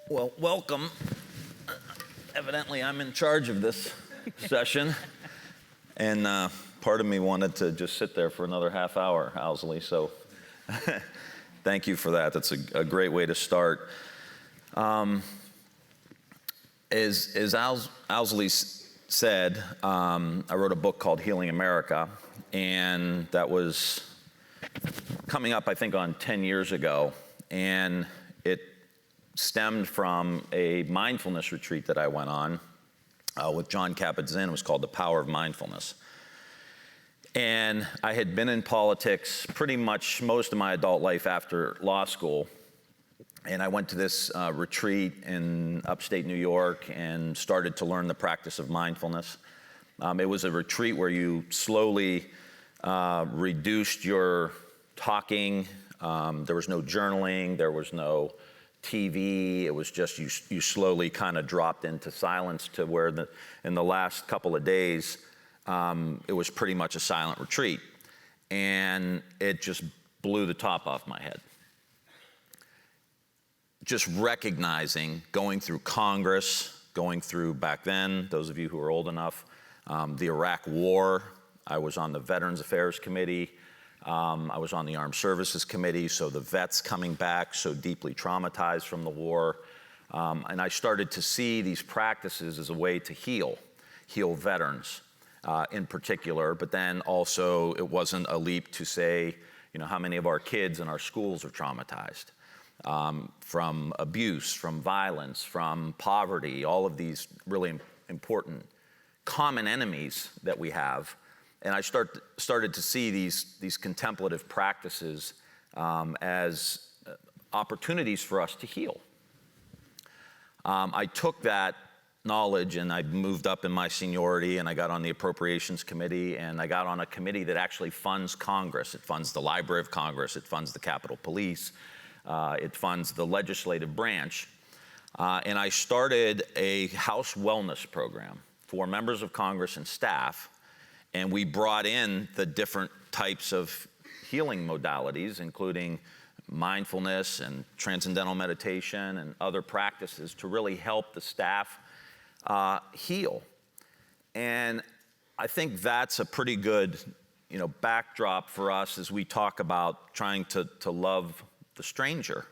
Well, welcome. Evidently, I'm in charge of this session, and part of me wanted to just sit there for another half hour, Owsley, so thank you for that. That's a great way to start. As Owsley said, I wrote a book called Healing America, and that was coming up, I think, on 10 years ago, and it stemmed from a mindfulness retreat that I went on with Jon Kabat-Zinn. It was called The Power of Mindfulness. And I had been in politics pretty much most of my adult life after law school. And I went to this retreat in upstate New York and started to learn the practice of mindfulness. It was a retreat where you slowly reduced your talking. There was no journaling. There was no TV. It was just you slowly kind of dropped into silence to where in the last couple of days, it was pretty much a silent retreat. And it just blew the top off my head. Just recognizing, going through Congress, going through back then, those of you who are old enough, the Iraq War. I was on the Veterans Affairs Committee. I was on the Armed Services Committee, so the vets coming back so deeply traumatized from the war. And I started to see these practices as a way to heal veterans in particular, but then also it wasn't a leap to say, how many of our kids in our schools are traumatized from abuse, from violence, from poverty, all of these really important common enemies that we have. And I started to see these contemplative practices as opportunities for us to heal. I took that knowledge and I moved up in my seniority and I got on the Appropriations Committee and I got on a committee that actually funds Congress. It funds the Library of Congress, it funds the Capitol Police, it funds the legislative branch. And I started a House wellness program for members of Congress and staff. And we brought in the different types of healing modalities, including mindfulness and transcendental meditation and other practices to really help the staff heal. And I think that's a pretty good, backdrop for us as we talk about trying to love the stranger.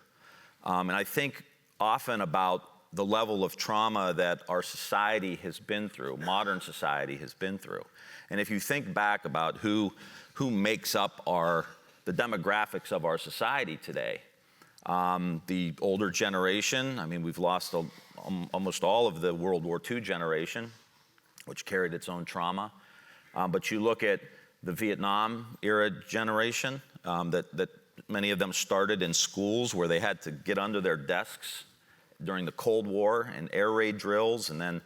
And I think often about the level of trauma that our society has been through, modern society has been through. And if you think back about who makes up the demographics of our society today, the older generation, we've lost almost all of the World War II generation, which carried its own trauma. But you look at the Vietnam era generation, that many of them started in schools where they had to get under their desks during the Cold War and air raid drills, and then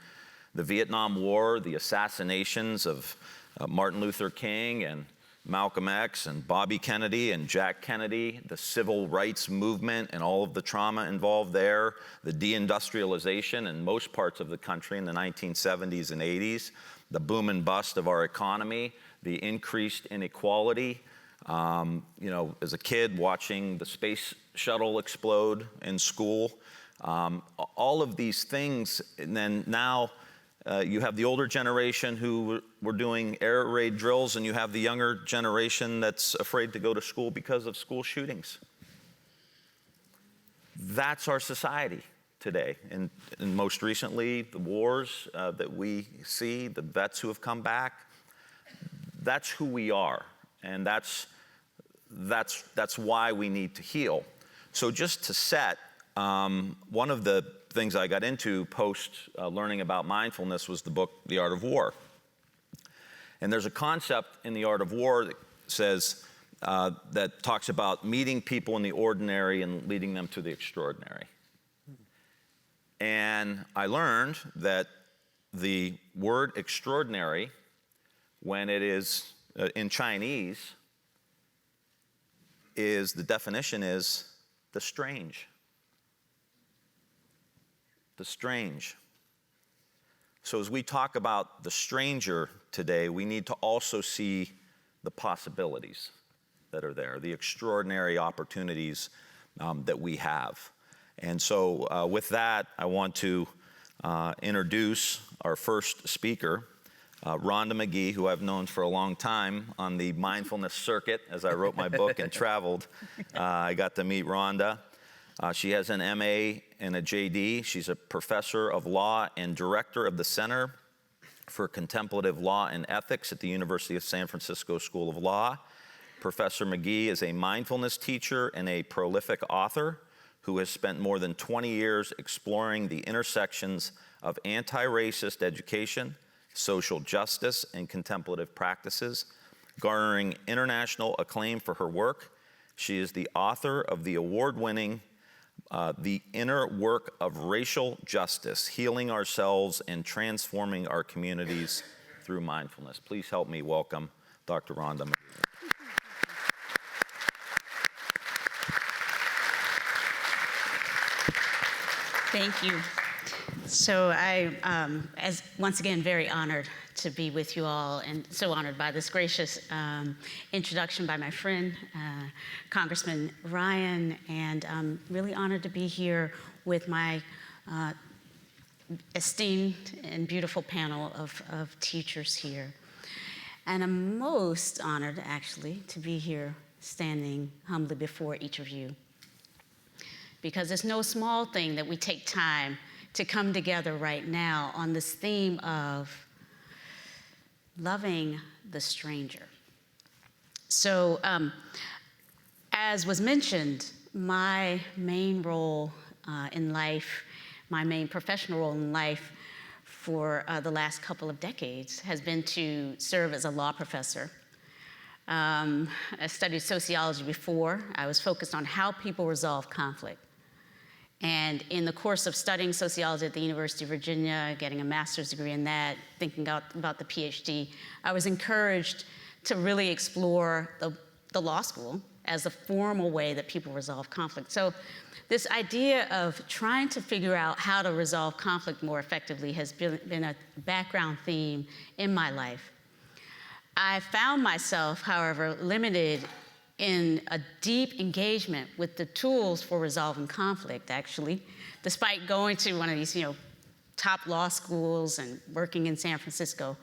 the Vietnam War, the assassinations of Martin Luther King and Malcolm X and Bobby Kennedy and Jack Kennedy, the civil rights movement and all of the trauma involved there, the deindustrialization in most parts of the country in the 1970s and 80s, the boom and bust of our economy, the increased inequality. As a kid watching the space shuttle explode in school, all of these things, and then now you have the older generation who were doing air raid drills, and you have the younger generation that's afraid to go to school because of school shootings. That's our society today. And most recently, the wars that we see, the vets who have come back, that's who we are. And that's why we need to heal. So just to set, one of the things I got into post learning about mindfulness was the book, The Art of War. And there's a concept in The Art of War that says, that talks about meeting people in the ordinary and leading them to the extraordinary. And I learned that the word extraordinary, when it is in Chinese, the definition is the strange. The strange. So as we talk about the stranger today, we need to also see the possibilities that are there, the extraordinary opportunities that we have. And so with that, I want to introduce our first speaker, Rhonda McGee, who I've known for a long time on the mindfulness circuit. As I wrote my book and traveled, I got to meet Rhonda. She has an MA and a JD. She's a professor of law and director of the Center for Contemplative Law and Ethics at the University of San Francisco School of Law. Professor McGee is a mindfulness teacher and a prolific author who has spent more than 20 years exploring the intersections of anti-racist education, social justice, and contemplative practices, garnering international acclaim for her work. She is the author of the award-winning The Inner Work of Racial Justice, Healing Ourselves and Transforming Our Communities Through Mindfulness. Please help me welcome Dr. Rhonda McGee. Thank you. So I, once again, very honored to be with you all, and so honored by this gracious introduction by my friend, Congressman Ryan, and I'm really honored to be here with my esteemed and beautiful panel of teachers here. And I'm most honored, actually, to be here standing humbly before each of you, because it's no small thing that we take time to come together right now on this theme of loving the stranger. So, as was mentioned, my main role in life, my main professional role in life for the last couple of decades has been to serve as a law professor. I studied sociology before. I was focused on how people resolve conflict. And in the course of studying sociology at the University of Virginia, getting a master's degree in that, thinking about the PhD, I was encouraged to really explore the law school as a formal way that people resolve conflict. So this idea of trying to figure out how to resolve conflict more effectively has been a background theme in my life. I found myself, however, limited in a deep engagement with the tools for resolving conflict, actually, despite going to one of these, top law schools and working in San Francisco.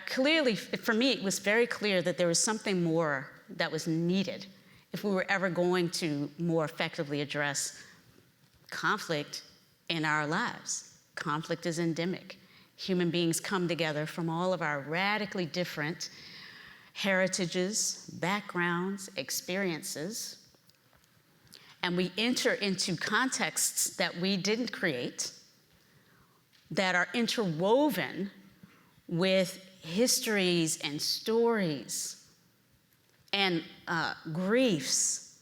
For me, it was very clear that there was something more that was needed if we were ever going to more effectively address conflict in our lives. Conflict is endemic. Human beings come together from all of our radically different heritages, backgrounds, experiences, and we enter into contexts that we didn't create, that are interwoven with histories and stories and griefs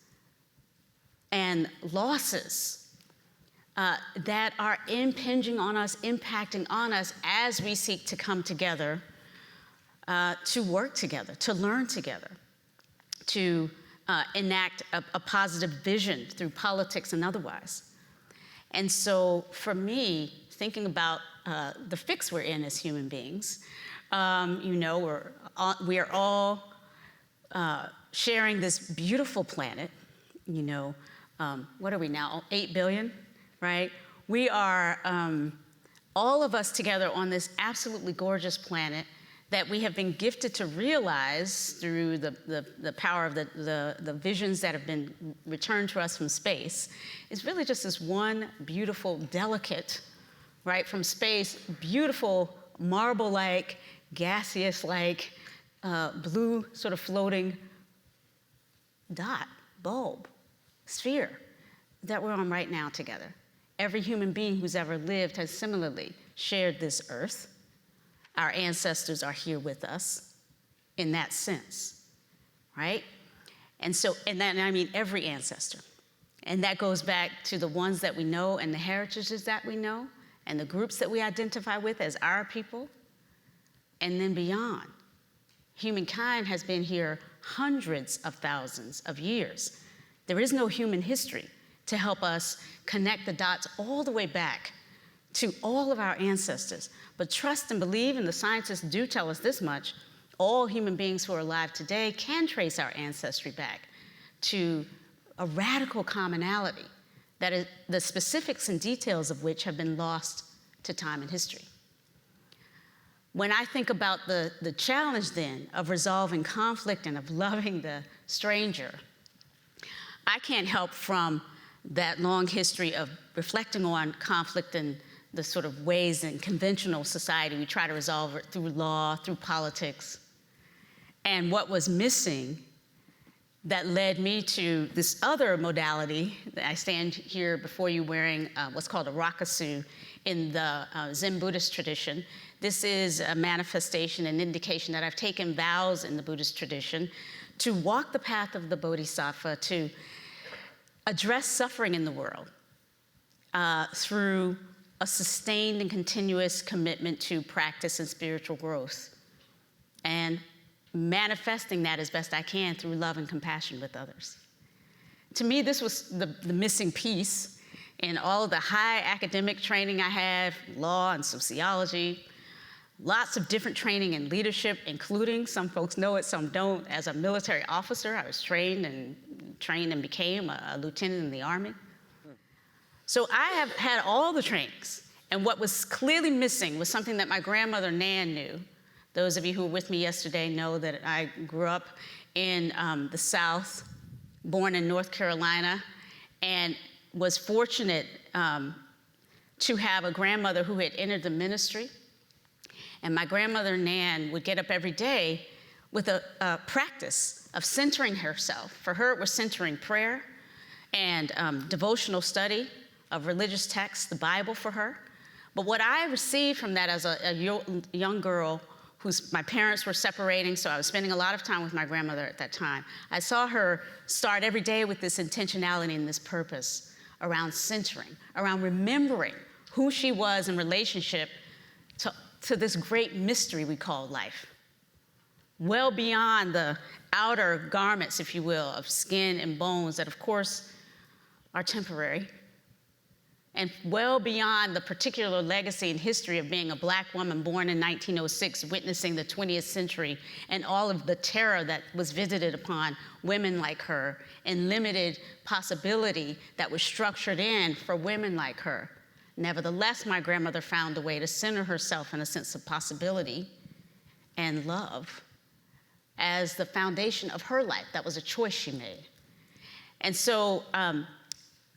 and losses that are impinging on us, impacting on us as we seek to come together to work together, to learn together, to enact a positive vision through politics and otherwise. And so for me, thinking about the fix we're in as human beings, we are all sharing this beautiful planet. What are we now, 8 billion, right? We are, all of us together on this absolutely gorgeous planet that we have been gifted to realize through the power of the visions that have been returned to us from space, is really just this one beautiful, delicate, right, from space, beautiful marble-like, gaseous-like, blue sort of floating dot, bulb, sphere that we're on right now together. Every human being who's ever lived has similarly shared this earth. Our ancestors are here with us in that sense, right? And I mean every ancestor. And that goes back to the ones that we know and the heritages that we know and the groups that we identify with as our people, and then beyond. Humankind has been here hundreds of thousands of years. There is no human history to help us connect the dots all the way back to all of our ancestors. But trust and believe, and the scientists do tell us this much, all human beings who are alive today can trace our ancestry back to a radical commonality that is, the specifics and details of which have been lost to time and history. When I think about the challenge then of resolving conflict and of loving the stranger, I can't help from that long history of reflecting on conflict and the sort of ways in conventional society we try to resolve it through law, through politics. And what was missing that led me to this other modality. I stand here before you wearing what's called a rakasu in the Zen Buddhist tradition. This is a manifestation, an indication that I've taken vows in the Buddhist tradition to walk the path of the Bodhisattva, to address suffering in the world through a sustained and continuous commitment to practice and spiritual growth, and manifesting that as best I can through love and compassion with others. To me, this was the missing piece in all of the high academic training I have, law and sociology, lots of different training in leadership, including, some folks know it, some don't, as a military officer. I was trained and became a lieutenant in the Army. So I have had all the trainings, and what was clearly missing was something that my grandmother Nan knew. Those of you who were with me yesterday know that I grew up in the South, born in North Carolina, and was fortunate to have a grandmother who had entered the ministry. And my grandmother Nan would get up every day with a practice of centering herself. For her, it was centering prayer and devotional study of religious texts, the Bible for her. But what I received from that as a young girl my parents were separating, so I was spending a lot of time with my grandmother at that time. I saw her start every day with this intentionality and this purpose around centering, around remembering who she was in relationship to this great mystery we call life. Well beyond the outer garments, if you will, of skin and bones that, of course, are temporary, and well beyond the particular legacy and history of being a Black woman born in 1906, witnessing the 20th century and all of the terror that was visited upon women like her and limited possibility that was structured in for women like her. Nevertheless, my grandmother found a way to center herself in a sense of possibility and love as the foundation of her life. That was a choice she made. And so,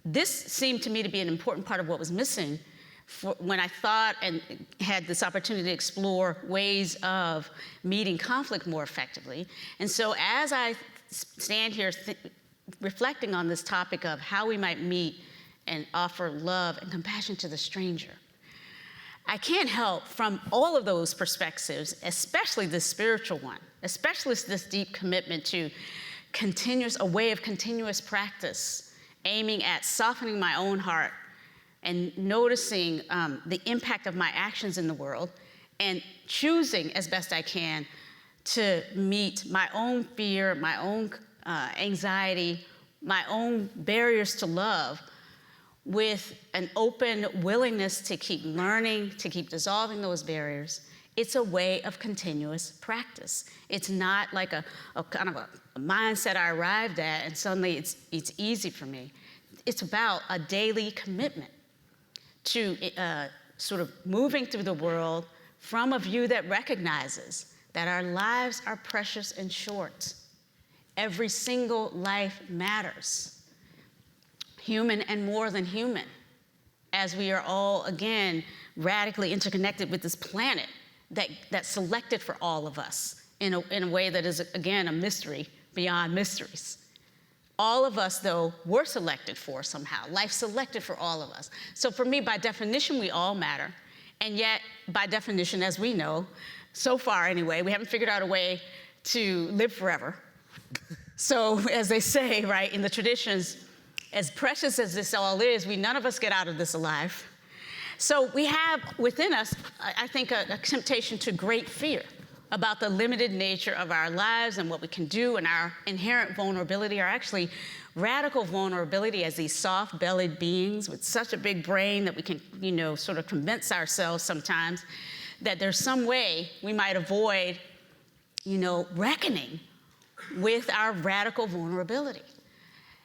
this seemed to me to be an important part of what was missing when I thought and had this opportunity to explore ways of meeting conflict more effectively. And so as I stand here reflecting on this topic of how we might meet and offer love and compassion to the stranger, I can't help from all of those perspectives, especially the spiritual one, especially this deep commitment to a way of continuous practice, aiming at softening my own heart and noticing the impact of my actions in the world and choosing as best I can to meet my own fear, my own anxiety, my own barriers to love with an open willingness to keep learning, to keep dissolving those barriers. It's a way of continuous practice. It's not like a kind of a mindset I arrived at and suddenly it's easy for me. It's about a daily commitment to sort of moving through the world from a view that recognizes that our lives are precious and short. Every single life matters, human and more than human, as we are all, again, radically interconnected with this planet that selected for all of us in a way that is, again, a mystery beyond mysteries. All of us, though, were selected for somehow. Life selected for all of us. So for me, by definition, we all matter. And yet, by definition, as we know, so far anyway, we haven't figured out a way to live forever. So as they say, right, in the traditions, as precious as this all is, none of us get out of this alive. So we have within us, I think, a temptation to great fear about the limited nature of our lives and what we can do, and our inherent vulnerability, or actually radical vulnerability as these soft-bellied beings with such a big brain that we can, sort of convince ourselves sometimes that there's some way we might avoid, reckoning with our radical vulnerability.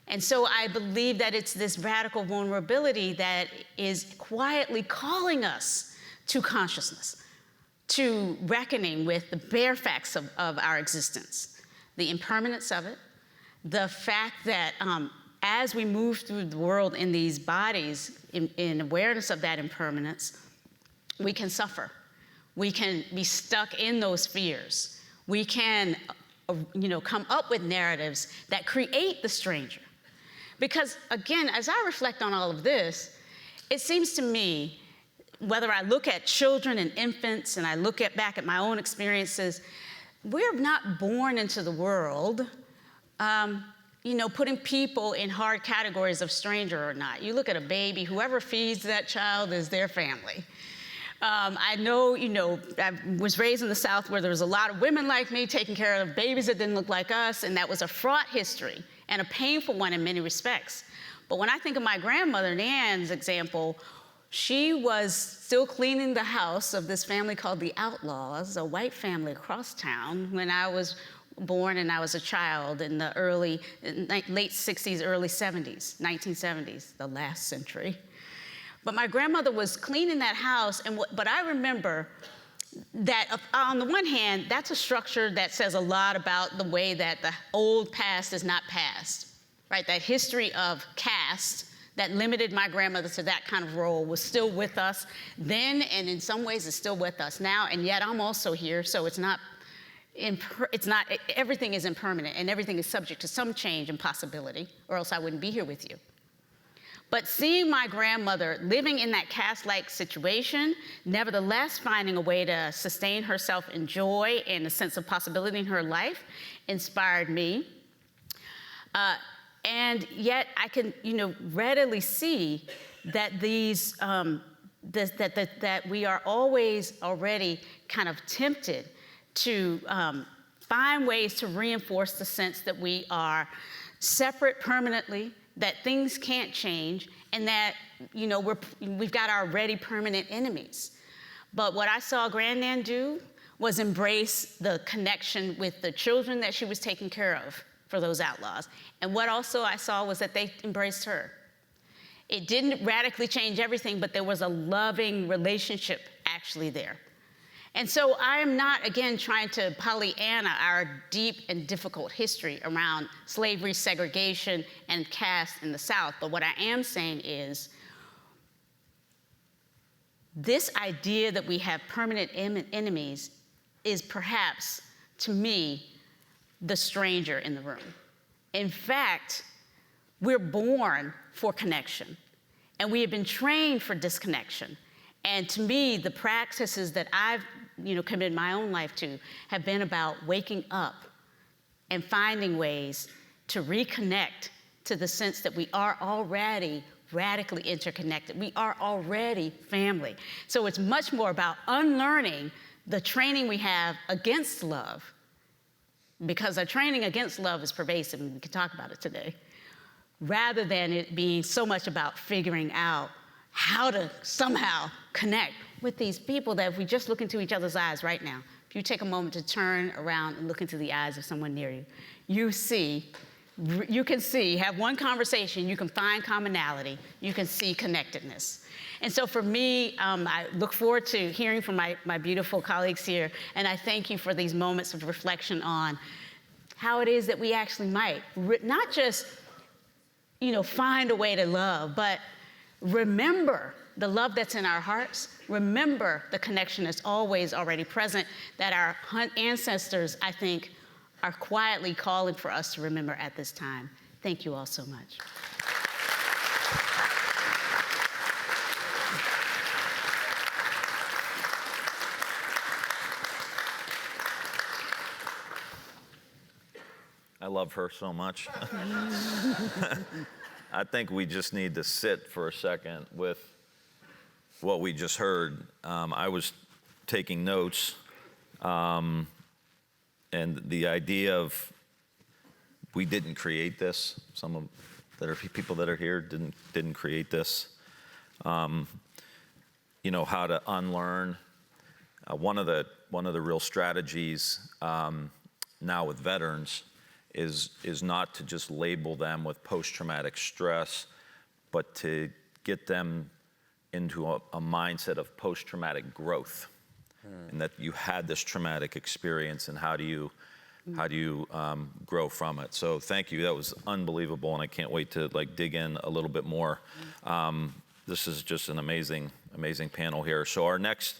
And so I believe that it's this radical vulnerability that is quietly calling us to consciousness, to reckoning with the bare facts of our existence, the impermanence of it, the fact that as we move through the world in these bodies, in awareness of that impermanence, we can suffer. We can be stuck in those fears. We can, come up with narratives that create the stranger. Because again, as I reflect on all of this, it seems to me, whether I look at children and infants and I look back at my own experiences, we're not born into the world, putting people in hard categories of stranger or not. You look at a baby, whoever feeds that child is their family. I know, I was raised in the South where there was a lot of women like me taking care of babies that didn't look like us, and that was a fraught history and a painful one in many respects. But when I think of my grandmother, Nan's example, she was still cleaning the house of this family called the Outlaws, a white family across town, when I was born and I was a child in the late 60s, early 70s, 1970s, the last century. But my grandmother was cleaning that house, but I remember that on the one hand, that's a structure that says a lot about the way that the old past is not past, right? That history of caste that limited my grandmother to that kind of role was still with us then, and in some ways is still with us now, and yet I'm also here, so everything is impermanent, and everything is subject to some change and possibility, or else I wouldn't be here with you. But seeing my grandmother living in that caste-like situation, nevertheless finding a way to sustain herself in joy and a sense of possibility in her life, inspired me. And yet I can, readily see that that we are always already kind of tempted to find ways to reinforce the sense that we are separate permanently, that things can't change, and that, we've got our already permanent enemies. But what I saw Grandnan do was embrace the connection with the children that she was taking care of for those outlaws. And what also I saw was that they embraced her. It didn't radically change everything, but there was a loving relationship actually there. And so I am not, again, trying to Pollyanna our deep and difficult history around slavery, segregation, and caste in the South. But what I am saying is this idea that we have permanent enemies is perhaps, to me, the stranger in the room. In fact, we're born for connection, and we have been trained for disconnection. And to me, the practices that I've committed my own life to have been about waking up and finding ways to reconnect to the sense that we are already radically interconnected. We are already family. So it's much more about unlearning the training we have against love, because our training against love is pervasive, and we can talk about it today, rather than it being so much about figuring out how to somehow connect with these people that if we just look into each other's eyes right now, if you take a moment to turn around and look into the eyes of someone near you, you can see, have one conversation, you can find commonality, you can see connectedness. And so for me, I look forward to hearing from my beautiful colleagues here, and I thank you for these moments of reflection on how it is that we actually might, not just, find a way to love, but remember the love that's in our hearts, remember the connection that's always already present, that our ancestors, I think, are quietly calling for us to remember at this time. Thank you all so much. I love her so much. I think we just need to sit for a second with what we just heard. I was taking notes, and the idea of we didn't create this. Some of people that are here didn't create this. How to unlearn. One of the real strategies now with veterans is not to just label them with post-traumatic stress, but to get them into a mindset of post-traumatic growth, and that you had this traumatic experience, and how do you grow from it. So thank you. That was unbelievable, and I can't wait to dig in a little bit more. This is just an amazing panel here. So our next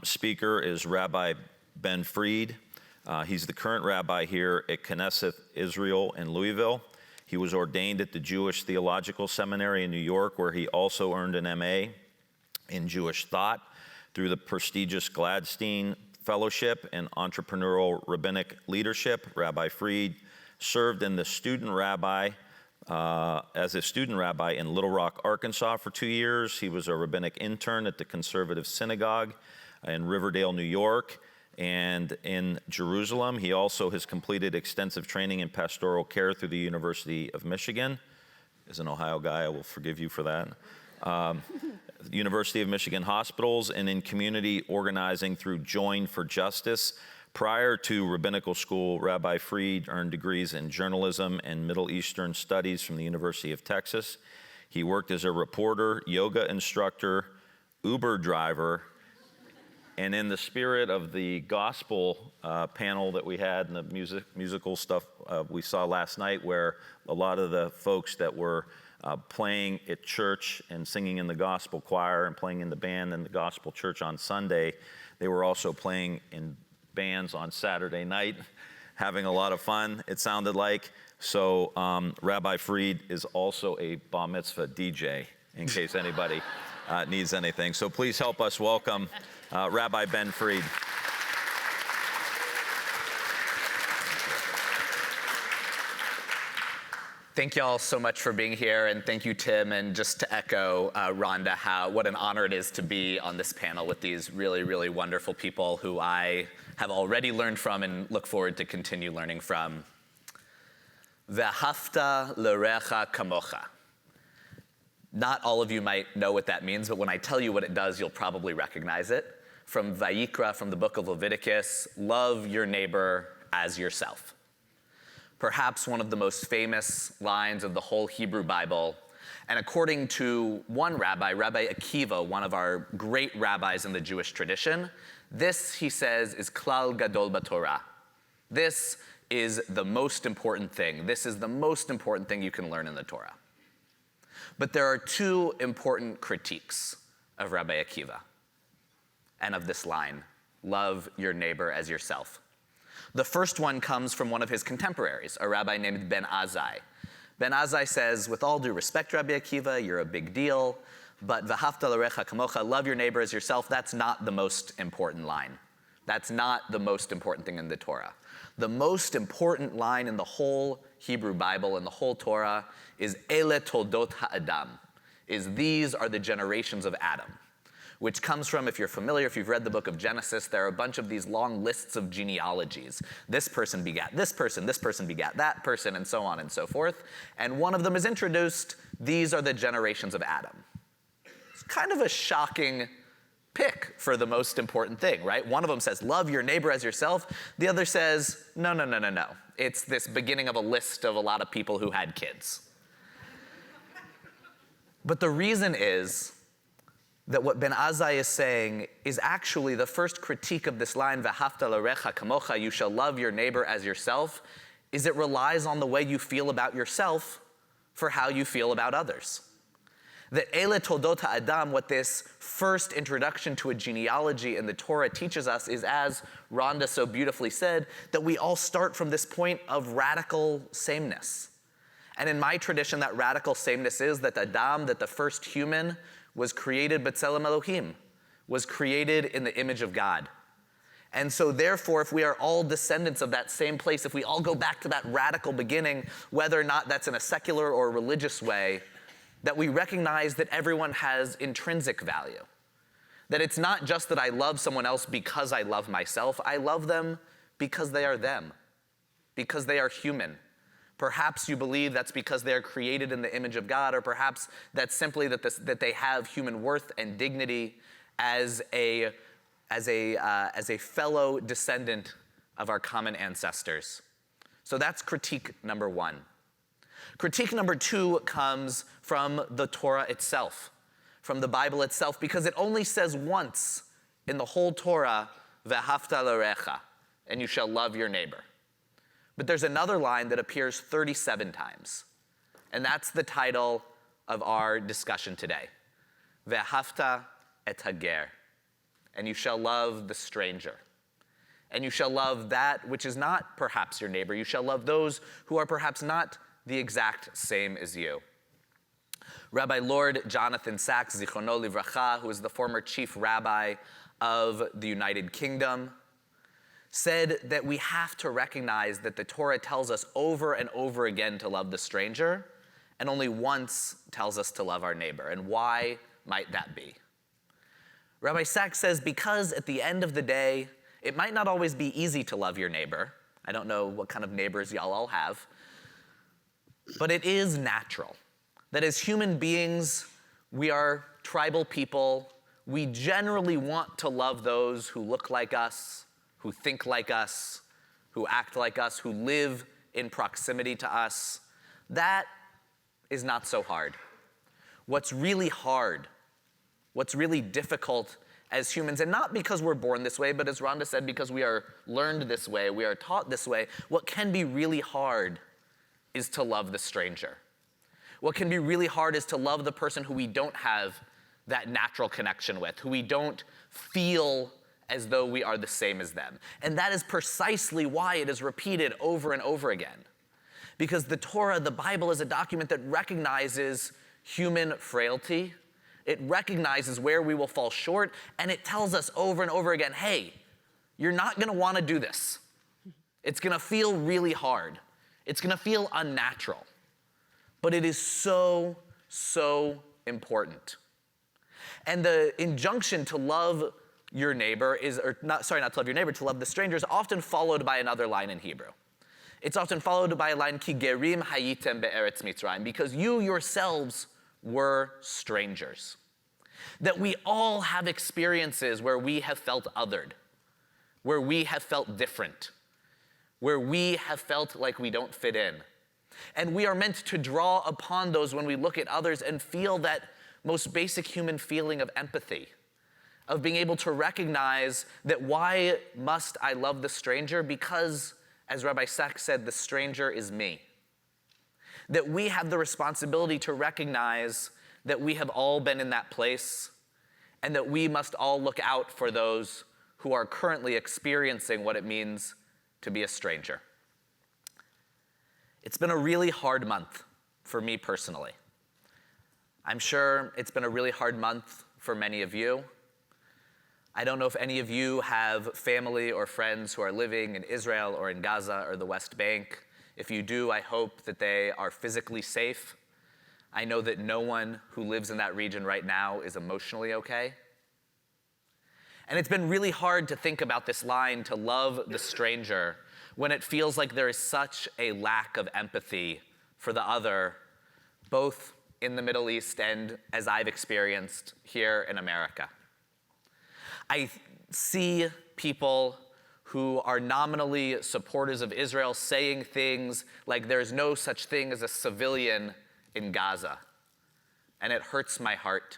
speaker is Rabbi Ben Fried. He's the current rabbi here at Knesset Israel in Louisville. He was ordained at the Jewish Theological Seminary in New York, where he also earned an MA in Jewish thought through the prestigious Gladstein Fellowship in Entrepreneurial Rabbinic Leadership. Rabbi Fried served in the as a student rabbi in Little Rock, Arkansas for 2 years. He was a rabbinic intern at the Conservative Synagogue in Riverdale, New York, and in Jerusalem. He also has completed extensive training in pastoral care through the University of Michigan. As an Ohio guy, I will forgive you for that. University of Michigan Hospitals, and in community organizing through Join for Justice. Prior to rabbinical school, Rabbi Fried earned degrees in journalism and Middle Eastern studies from the University of Texas. He worked as a reporter, yoga instructor, Uber driver, and in the spirit of the gospel panel that we had and the musical stuff we saw last night, where a lot of the folks that were playing at church and singing in the gospel choir and playing in the band in the gospel church on Sunday, they were also playing in bands on Saturday night, having a lot of fun, it sounded like. So Rabbi Fried is also a bar mitzvah DJ, in case anybody needs anything. So please help us welcome Rabbi Ben Fried. Thank you all so much for being here, and thank you, Tim, and just to echo Rhonda, what an honor it is to be on this panel with these really, really wonderful people who I have already learned from and look forward to continue learning from. Ve'ahavta l'recha kamocha. Not all of you might know what that means, but when I tell you what it does, you'll probably recognize it. From Vayikra, from the book of Leviticus, love your neighbor as yourself. Perhaps one of the most famous lines of the whole Hebrew Bible. And according to one rabbi, Rabbi Akiva, one of our great rabbis in the Jewish tradition, this, he says, is klal gadol b'Torah. This is the most important thing. This is the most important thing you can learn in the Torah. But there are two important critiques of Rabbi Akiva and of this line, love your neighbor as yourself. The first one comes from one of his contemporaries, a rabbi named Ben Azai. Ben Azai says, with all due respect, Rabbi Akiva, you're a big deal, but v'ahavta l'recha kamocha, love your neighbor as yourself, that's not the most important line. That's not the most important thing in the Torah. The most important line in the whole Hebrew Bible and the whole Torah is ele toldot ha'adam, is these are the generations of Adam, which comes from, if you're familiar, if you've read the book of Genesis, there are a bunch of these long lists of genealogies. This person begat this person begat that person, and so on and so forth. And one of them is introduced, these are the generations of Adam. It's kind of a shocking pick for the most important thing, right? One of them says, love your neighbor as yourself. The other says, no. It's this beginning of a list of a lot of people who had kids. But the reason is that what Ben Azai is saying is actually the first critique of this line, v'ahavta l'recha kamocha, you shall love your neighbor as yourself, is it relies on the way you feel about yourself for how you feel about others. That ele toldot ha'adam, what this first introduction to a genealogy in the Torah teaches us is, as Rhonda so beautifully said, that we all start from this point of radical sameness. And in my tradition, that radical sameness is that Adam, that the first human, was created b'tselem Elohim, was created in the image of God. And so therefore, if we are all descendants of that same place, if we all go back to that radical beginning, whether or not that's in a secular or religious way, that we recognize that everyone has intrinsic value. That it's not just that I love someone else because I love myself, I love them because they are them, because they are human. Perhaps you believe that's because they're created in the image of God, or perhaps that's simply that they have human worth and dignity as a fellow descendant of our common ancestors. So that's critique number one. Critique number two comes from the Torah itself, from the Bible itself, because it only says once in the whole Torah, "Ve'ahavta l'orecha," and you shall love your neighbor. But there's another line that appears 37 times, and that's the title of our discussion today. Ve'ahavta et hager, and you shall love the stranger. And you shall love that which is not perhaps your neighbor. You shall love those who are perhaps not the exact same as you. Rabbi Lord Jonathan Sacks, Zichrono Livracha, who is the former chief rabbi of the United Kingdom, said that we have to recognize that the Torah tells us over and over again to love the stranger, and only once tells us to love our neighbor. And why might that be? Rabbi Sacks says, because at the end of the day, it might not always be easy to love your neighbor. I don't know what kind of neighbors y'all all have. But it is natural that as human beings, we are tribal people. We generally want to love those who look like us, who think like us, who act like us, who live in proximity to us. That is not so hard. What's really hard, what's really difficult as humans, and not because we're born this way, but as Rhonda said, because we are learned this way, we are taught this way, what can be really hard is to love the stranger. What can be really hard is to love the person who we don't have that natural connection with, who we don't feel as though we are the same as them. And that is precisely why it is repeated over and over again. Because the Torah, the Bible, is a document that recognizes human frailty. It recognizes where we will fall short, and it tells us over and over again, hey, you're not gonna wanna do this. It's gonna feel really hard. It's gonna feel unnatural. But it is so, so important. And the injunction to love your neighbor not to love your neighbor, to love the stranger is often followed by another line in Hebrew. It's often followed by a line, ki gerim hayitem be'eretz Mitzrayim, because you yourselves were strangers. That we all have experiences where we have felt othered, where we have felt different, where we have felt like we don't fit in. And we are meant to draw upon those when we look at others and feel that most basic human feeling of empathy, of being able to recognize that why must I love the stranger? Because, as Rabbi Sacks said, the stranger is me. That we have the responsibility to recognize that we have all been in that place and that we must all look out for those who are currently experiencing what it means to be a stranger. It's been a really hard month for me personally. I'm sure it's been a really hard month for many of you. I don't know if any of you have family or friends who are living in Israel or in Gaza or the West Bank. If you do, I hope that they are physically safe. I know that no one who lives in that region right now is emotionally okay. And it's been really hard to think about this line, to love the stranger, when it feels like there is such a lack of empathy for the other, both in the Middle East and, as I've experienced, here in America. I see people who are nominally supporters of Israel saying things like there's no such thing as a civilian in Gaza, and it hurts my heart.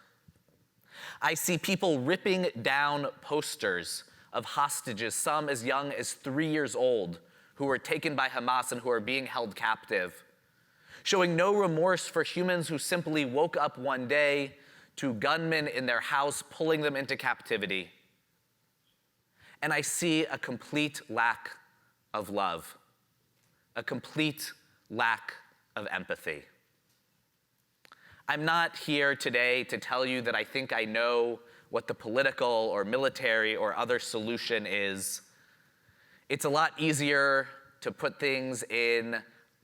I see people ripping down posters of hostages, some as young as 3 years old, who were taken by Hamas and who are being held captive, showing no remorse for humans who simply woke up one day to gunmen in their house pulling them into captivity. And I see a complete lack of love, a complete lack of empathy. I'm not here today to tell you that I think I know what the political or military or other solution is. It's a lot easier to put things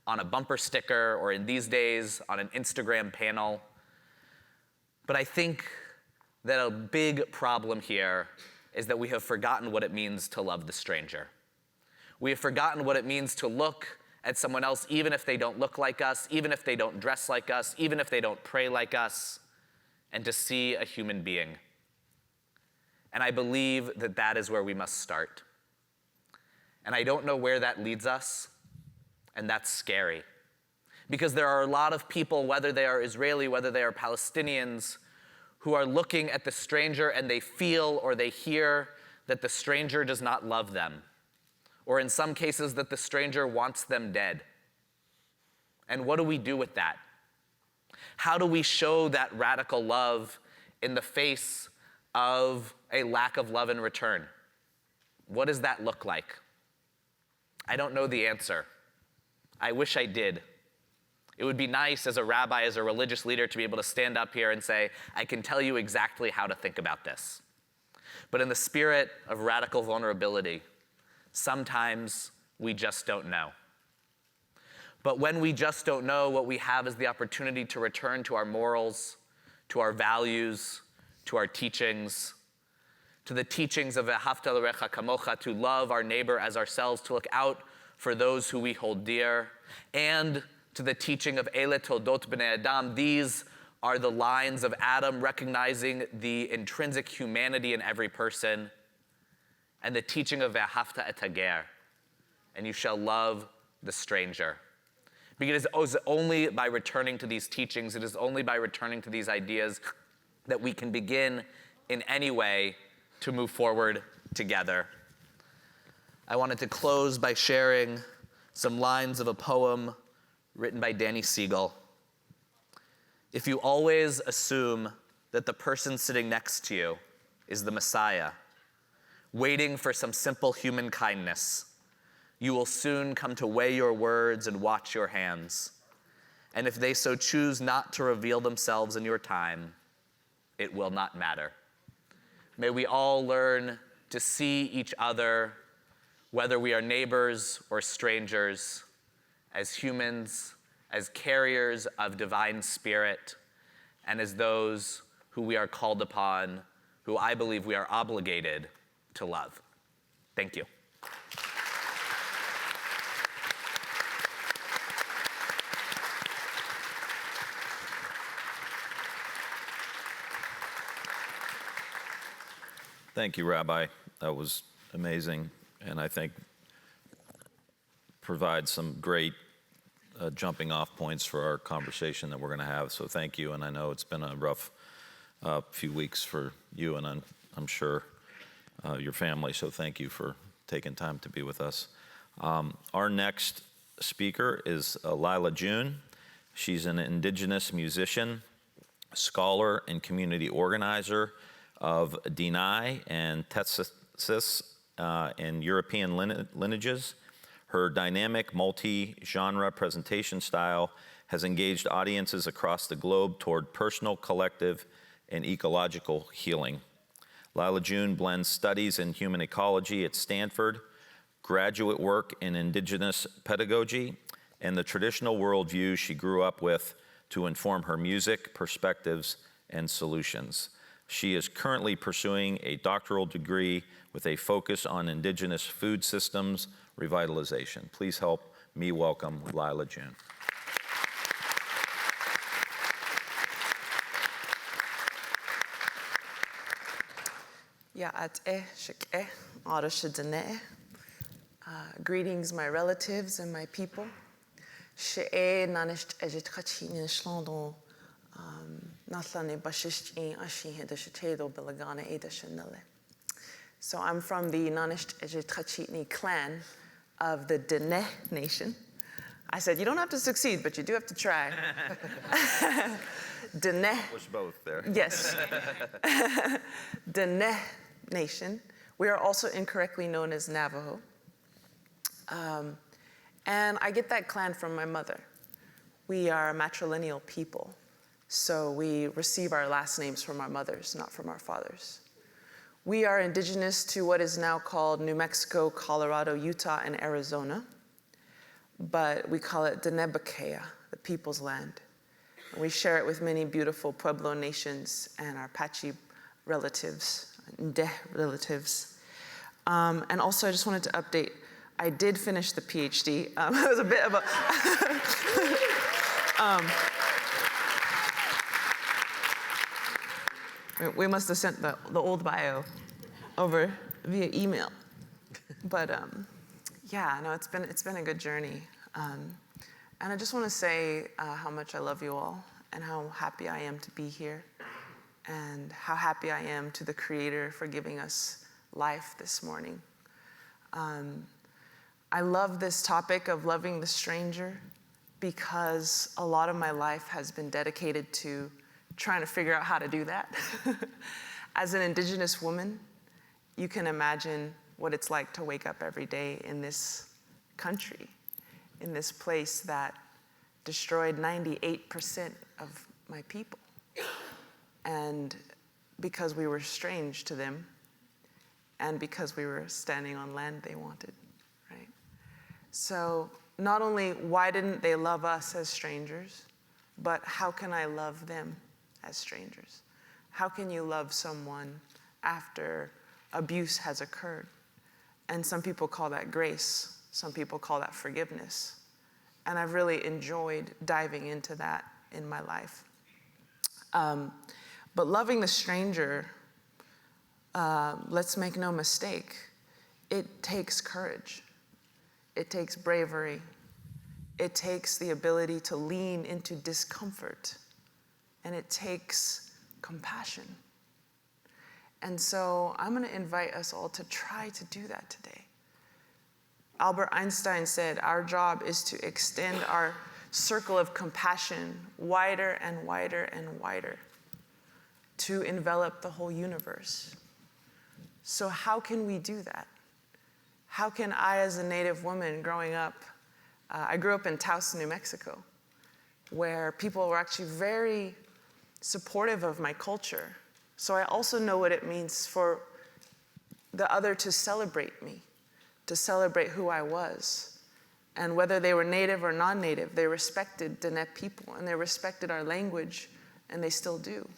on a bumper sticker or in these days on an Instagram panel. But I think that a big problem here is that we have forgotten what it means to love the stranger. We have forgotten what it means to look at someone else, even if they don't look like us, even if they don't dress like us, even if they don't pray like us, and to see a human being. And I believe that that is where we must start. And I don't know where that leads us. And that's scary. Because there are a lot of people, whether they are Israeli, whether they are Palestinians, who are looking at the stranger and they feel or they hear that the stranger does not love them, or in some cases that the stranger wants them dead. And what do we do with that? How do we show that radical love in the face of a lack of love in return? What does that look like? I don't know the answer. I wish I did. It would be nice as a rabbi, as a religious leader, to be able to stand up here and say, I can tell you exactly how to think about this. But in the spirit of radical vulnerability, sometimes we just don't know. But when we just don't know, what we have is the opportunity to return to our morals, to our values, to our teachings, to the teachings of Ve'ahavta l'recha kamocha, to love our neighbor as ourselves, to look out for those who we hold dear, and to the teaching of Ele Toldot B'nei Adam. These are the lines of Adam, recognizing the intrinsic humanity in every person, and the teaching of Ve'ahavta et hager, and you shall love the stranger. Because it is only by returning to these teachings, it is only by returning to these ideas that we can begin in any way to move forward together. I wanted to close by sharing some lines of a poem written by Danny Siegel. If you always assume that the person sitting next to you is the Messiah, waiting for some simple human kindness, you will soon come to weigh your words and watch your hands. And if they so choose not to reveal themselves in your time, it will not matter. May we all learn to see each other, whether we are neighbors or strangers, as humans, as carriers of divine spirit, and as those who we are called upon, who I believe we are obligated to love. Thank you. Thank you, Rabbi. That was amazing, and I think provides some great jumping off points for our conversation that we're going to have. So thank you, and I know it's been a rough few weeks for you, and I'm sure your family. So thank you for taking time to be with us. Our next speaker is Lyla June. She's an Indigenous musician, scholar, and community organizer of Dine and Tetsis in European lineages. Her dynamic, multi-genre presentation style has engaged audiences across the globe toward personal, collective, and ecological healing. Lyla June blends studies in human ecology at Stanford, graduate work in Indigenous pedagogy, and the traditional worldview she grew up with to inform her music, perspectives, and solutions. She is currently pursuing a doctoral degree with a focus on Indigenous food systems revitalization. Please help me welcome Lyla June. Greetings, my relatives and my people. So I'm from the Nanisht Ejitachitni clan of the Dine Nation. I said, you don't have to succeed, but you do have to try. Dine. Push both there. Yes. Dine Nation. We are also incorrectly known as Navajo. And I get that clan from my mother. We are a matrilineal people. So we receive our last names from our mothers, not from our fathers. We are indigenous to what is now called New Mexico, Colorado, Utah, and Arizona. But we call it Denebakea, the people's land. We share it with many beautiful Pueblo nations and our Apache relatives, Nde relatives. And also I just wanted to update, I did finish the PhD. It was a bit of a, we must have sent the old bio over via email. But yeah, no, it's been a good journey. And I just want to say how much I love you all and how happy I am to be here and how happy I am to the Creator for giving us life this morning. I love this topic of loving the stranger because a lot of my life has been dedicated to trying to figure out how to do that. As an Indigenous woman, you can imagine what it's like to wake up every day in this country, in this place that destroyed 98% of my people. And because we were strange to them, and because we were standing on land they wanted, right? So not only why didn't they love us as strangers, but how can I love them as strangers? How can you love someone after abuse has occurred? And some people call that grace. Some people call that forgiveness. And I've really enjoyed diving into that in my life. But loving the stranger, let's make no mistake, it takes courage. It takes bravery. It takes the ability to lean into discomfort. And it takes compassion. And so I'm going to invite us all to try to do that today. Albert Einstein said, our job is to extend our circle of compassion wider and wider and wider to envelop the whole universe. So how can we do that? How can I, as a Native woman growing up, I grew up in Taos, New Mexico, where people were actually very supportive of my culture. So I also know what it means for the other to celebrate me, to celebrate who I was. And whether they were Native or non-Native, they respected Dine people, and they respected our language, and they still do.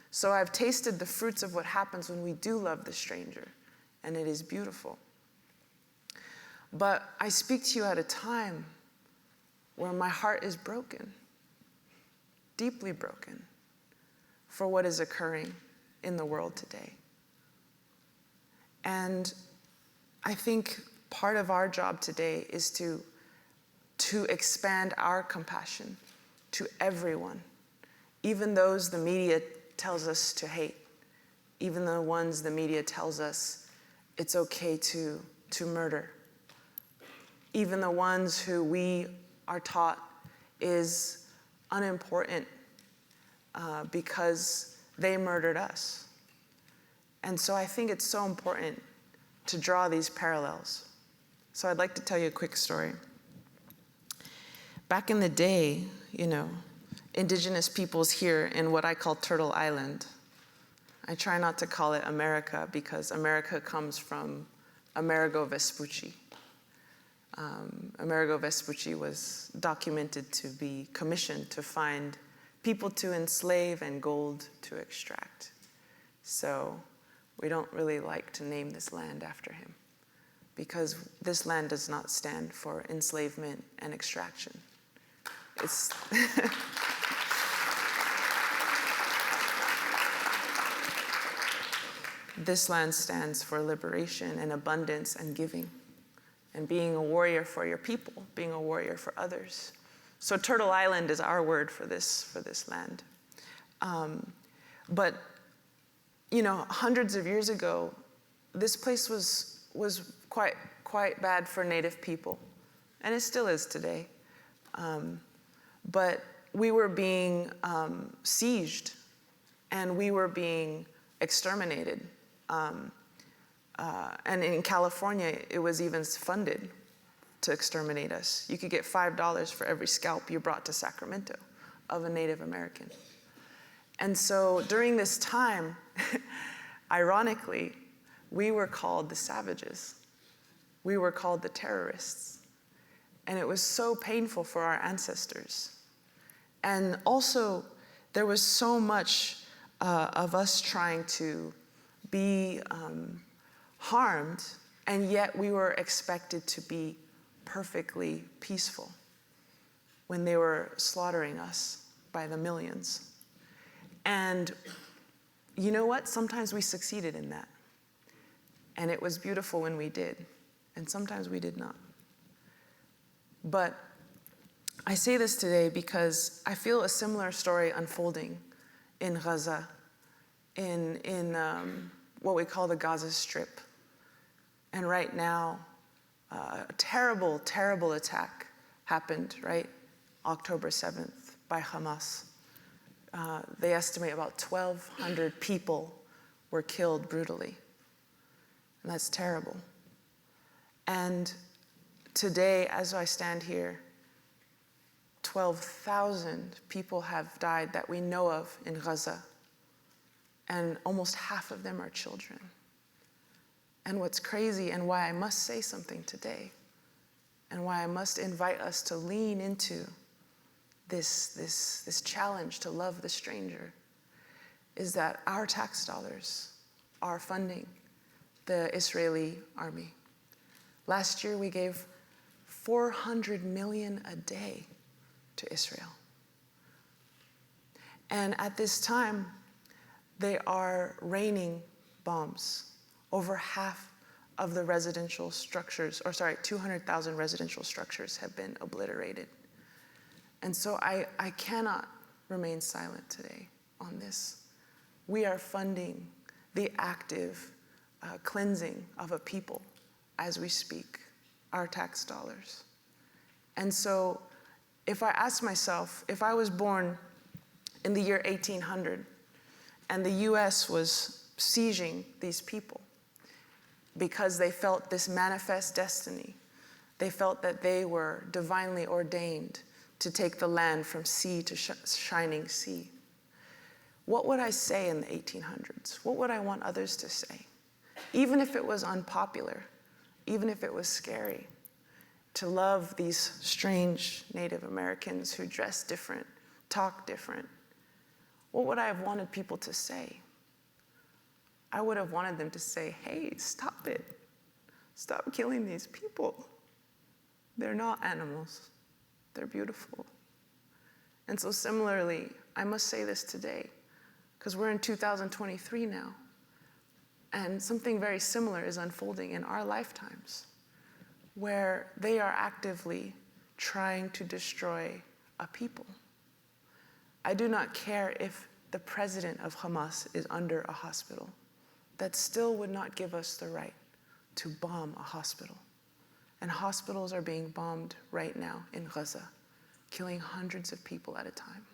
So I've tasted the fruits of what happens when we do love the stranger, and it is beautiful. But I speak to you at a time where my heart is broken, deeply broken, for what is occurring in the world today. And I think part of our job today is to expand our compassion to everyone, even those the media tells us to hate, even the ones the media tells us it's okay to murder, even the ones who we are taught is unimportant because they murdered us. And so I think it's so important to draw these parallels. So I'd like to tell you a quick story. Back in the day, Indigenous peoples here in what I call Turtle Island. I try not to call it America because America comes from Amerigo Vespucci. Amerigo Vespucci was documented to be commissioned to find people to enslave and gold to extract. So we don't really like to name this land after him because this land does not stand for enslavement and extraction. It's this land stands for liberation and abundance and giving and being a warrior for your people, being a warrior for others. So Turtle Island is our word for this land. But hundreds of years ago, this place was quite bad for Native people, and it still is today. But we were being sieged, and we were being exterminated. And in California, it was even funded to exterminate us. You could get $5 for every scalp you brought to Sacramento of a Native American. And so during this time, ironically, we were called the savages. We were called the terrorists. And it was so painful for our ancestors. And also, there was so much of us trying to be harmed, and yet we were expected to be perfectly peaceful when they were slaughtering us by the millions. And you know what? Sometimes we succeeded in that. And it was beautiful when we did. And sometimes we did not. But I say this today because I feel a similar story unfolding in Gaza, in what we call the Gaza Strip. And right now, a terrible, terrible attack happened, right? October 7th by Hamas. They estimate about 1,200 people were killed brutally. And that's terrible. And today, as I stand here, 12,000 people have died that we know of in Gaza, and almost half of them are children. And what's crazy, and why I must say something today, and why I must invite us to lean into this challenge to love the stranger, is that our tax dollars are funding the Israeli army. Last year, we gave $400 million a day to Israel. And at this time, they are raining bombs over half of the residential structures, 200,000 residential structures have been obliterated. And so I cannot remain silent today on this. We are funding the active cleansing of a people as we speak, our tax dollars. And so if I ask myself, if I was born in the year 1800 and the US was sieging these people because they felt this manifest destiny, they felt that they were divinely ordained to take the land from sea to shining sea, what would I say in the 1800s? What would I want others to say? Even if it was unpopular, even if it was scary, to love these strange Native Americans who dress different, talk different, what would I have wanted people to say? I would have wanted them to say, hey, stop it. Stop killing these people. They're not animals. They're beautiful. And so similarly, I must say this today, because we're in 2023 now, and something very similar is unfolding in our lifetimes, where they are actively trying to destroy a people. I do not care if the president of Hamas is under a hospital. That still would not give us the right to bomb a hospital. And hospitals are being bombed right now in Gaza, killing hundreds of people at a time.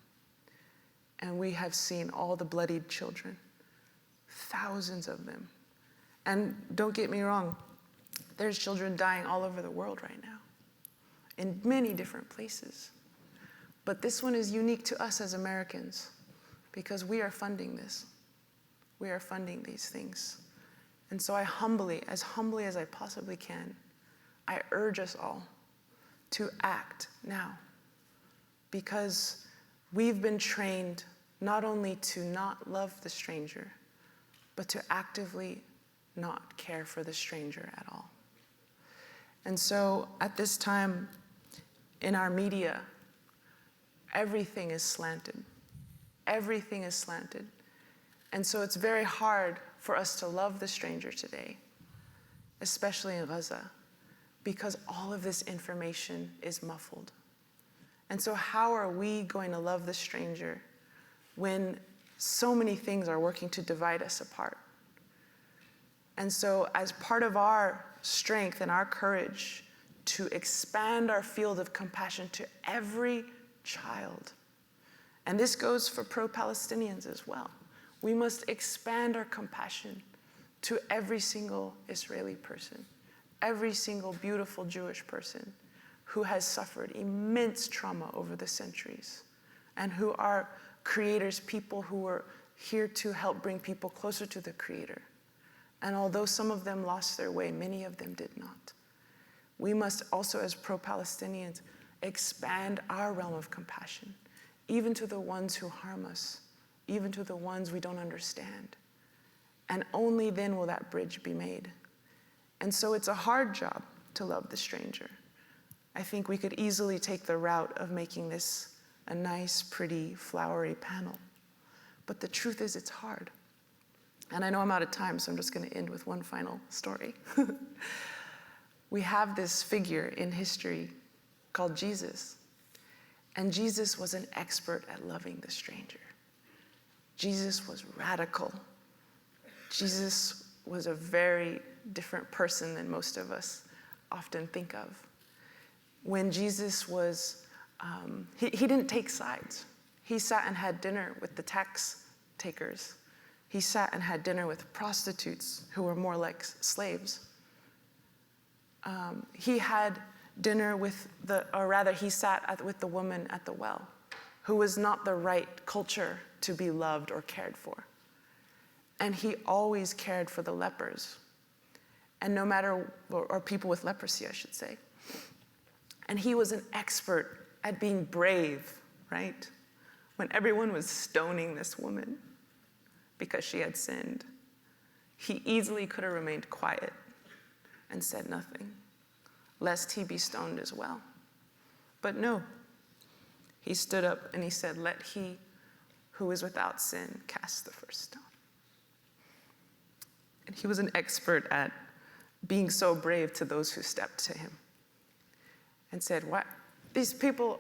And we have seen all the bloodied children, thousands of them. And don't get me wrong, there's children dying all over the world right now, in many different places. But this one is unique to us as Americans, because we are funding this. We are funding these things. And so I humbly as I possibly can, I urge us all to act now, because we've been trained not only to not love the stranger, but to actively not care for the stranger at all. And so at this time in our media, everything is slanted. Everything is slanted. And so it's very hard for us to love the stranger today, especially in Gaza, because all of this information is muffled. And so how are we going to love the stranger when so many things are working to divide us apart? And so as part of our strength and our courage to expand our field of compassion to every child, and this goes for pro-Palestinians as well, we must expand our compassion to every single Israeli person, every single beautiful Jewish person who has suffered immense trauma over the centuries, and who are Creator's people who were here to help bring people closer to the Creator. And although some of them lost their way, many of them did not. We must also, as pro-Palestinians, expand our realm of compassion, even to the ones who harm us, even to the ones we don't understand. And only then will that bridge be made. And so it's a hard job to love the stranger. I think we could easily take the route of making this a nice, pretty, flowery panel. But the truth is, it's hard. And I know I'm out of time, so I'm just going to end with one final story. We have this figure in history called Jesus. And Jesus was an expert at loving the stranger. Jesus was radical. Jesus was a very different person than most of us often think of. When Jesus was, he didn't take sides. He sat and had dinner with the tax takers. He sat and had dinner with prostitutes who were more like slaves. He had dinner with he sat with the woman at the well, who was not the right culture to be loved or cared for. And he always cared for the lepers, and no matter, or people with leprosy, I should say. And he was an expert at being brave, right? When everyone was stoning this woman because she had sinned, he easily could have remained quiet and said nothing, lest he be stoned as well. But no, he stood up and he said, "Let he who is without sin cast the first stone." And he was an expert at being so brave to those who stepped to him and said, "What? These people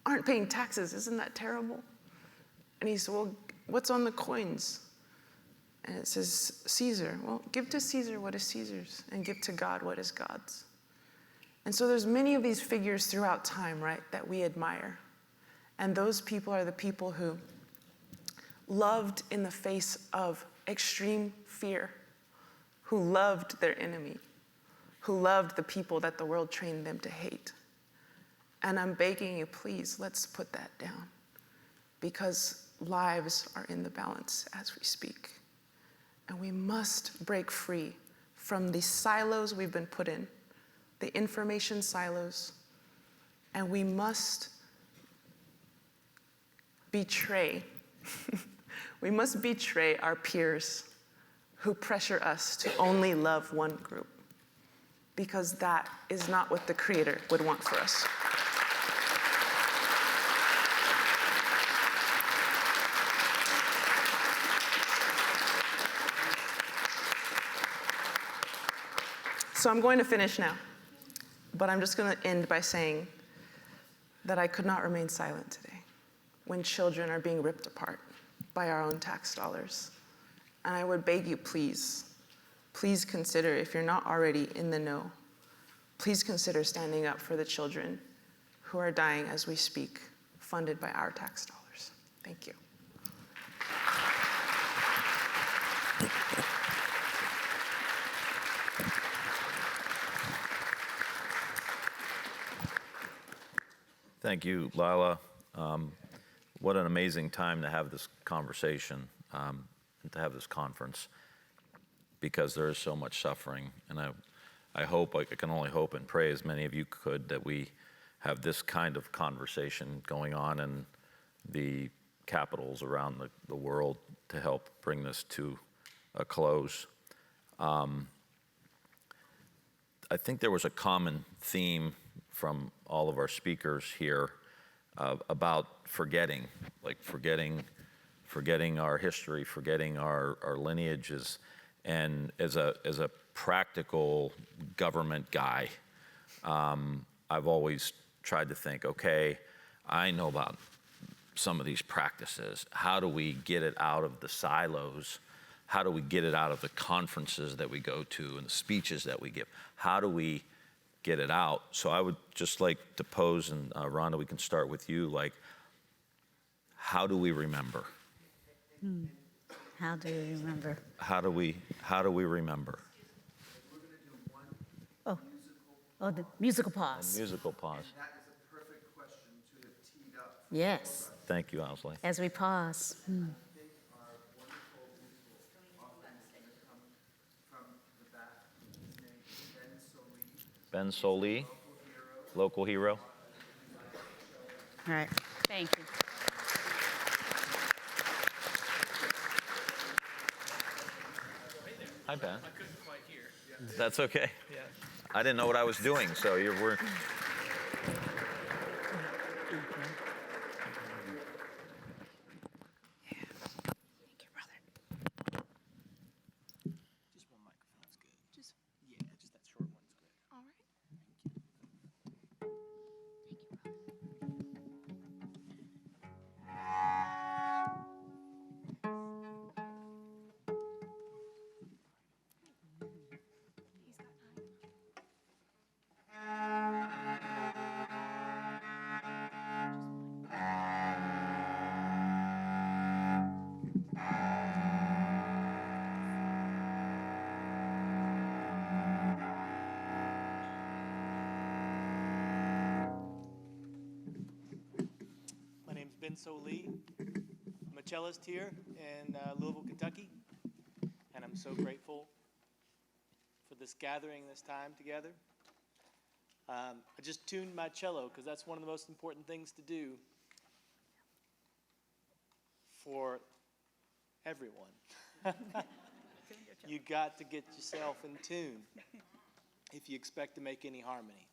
aren't paying taxes. Isn't that terrible?" And he said, "Well, what's on the coins?" And it says, "Caesar." Well, give to Caesar what is Caesar's, and give to God what is God's. And so there's many of these figures throughout time, right, that we admire. And those people are the people who loved in the face of extreme fear, who loved their enemy, who loved the people that the world trained them to hate. And I'm begging you, please, let's put that down, because lives are in the balance as we speak. And we must break free from the silos we've been put in, the information silos, and we must betray, we must betray our peers who pressure us to only love one group, because that is not what the Creator would want for us. So I'm going to finish now, but I'm just going to end by saying that I could not remain silent today when children are being ripped apart by our own tax dollars. And I would beg you, please consider, if you're not already in the know, please consider standing up for the children who are dying as we speak, funded by our tax dollars. Thank you. Thank you, Lyla. What an amazing time to have this conversation, and to have this conference, because there is so much suffering. And I hope, I can only hope and pray, as many of you could, that we have this kind of conversation going on in the capitals around the world to help bring this to a close. I think there was a common theme from all of our speakers here about forgetting, like forgetting our history, forgetting our lineages. And as a practical government guy, I've always tried to think, okay, I know about some of these practices. How do we get it out of the silos? How do we get it out of the conferences that we go to and the speeches that we give? How do we get it out? So I would just like to pose, and Rhonda, we can start with you, like, how do we remember? How do we remember? How do we remember? Oh, the musical pause. Musical pause. That is a perfect question to have teed up. Yes, Thank you, Owsley. as we pause. I think our wonderful musical offering is going to come from the back. His name is Ben Soli, Ben Soli, local hero. All right, thank you. Hi, Ben. I couldn't quite hear. That's okay. Yeah. I didn't know what I was doing, so we're. Thank you, brother. Just one microphone's good. Just that short one's good. All right. Thank you, brother. Ben Lee. I'm a cellist here in Louisville, Kentucky, and I'm so grateful for this gathering, this time together. I just tuned my cello because that's one of the most important things to do for everyone. You got to get yourself in tune if you expect to make any harmony.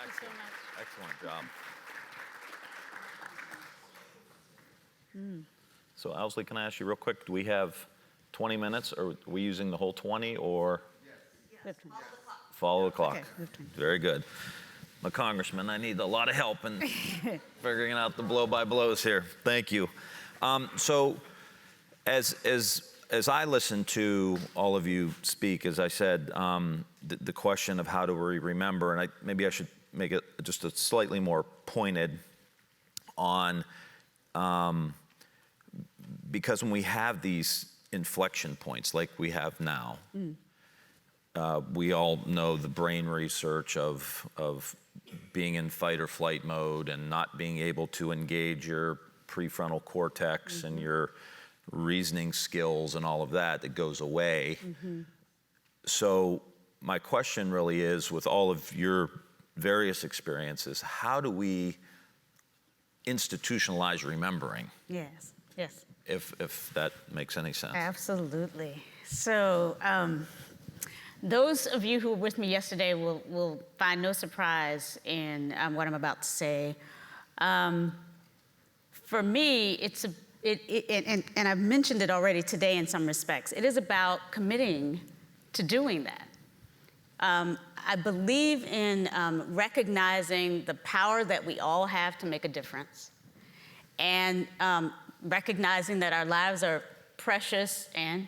Thank you so much. Excellent job. So Owsley, can I ask you real quick, do we have 20 minutes, or are we using the whole 20, or? Follow the clock. Okay, we have 20. Very good. My congressman, I need a lot of help in figuring out the blow-by-blows here. Thank you. So as I listen to all of you speak, as I said, the question of how do we remember, and maybe I should make it just a slightly more pointed on, because when we have these inflection points like we have now, we all know the brain research of being in fight or flight mode and not being able to engage your prefrontal cortex and your reasoning skills and all of that goes away. So my question really is, with all of your various experiences, how do we institutionalize remembering? Yes, yes. If that makes any sense. Absolutely. So those of you who were with me yesterday will find no surprise in what I'm about to say. For me, and I've mentioned it already today in some respects, it is about committing to doing that. I believe in recognizing the power that we all have to make a difference, and recognizing that our lives are precious and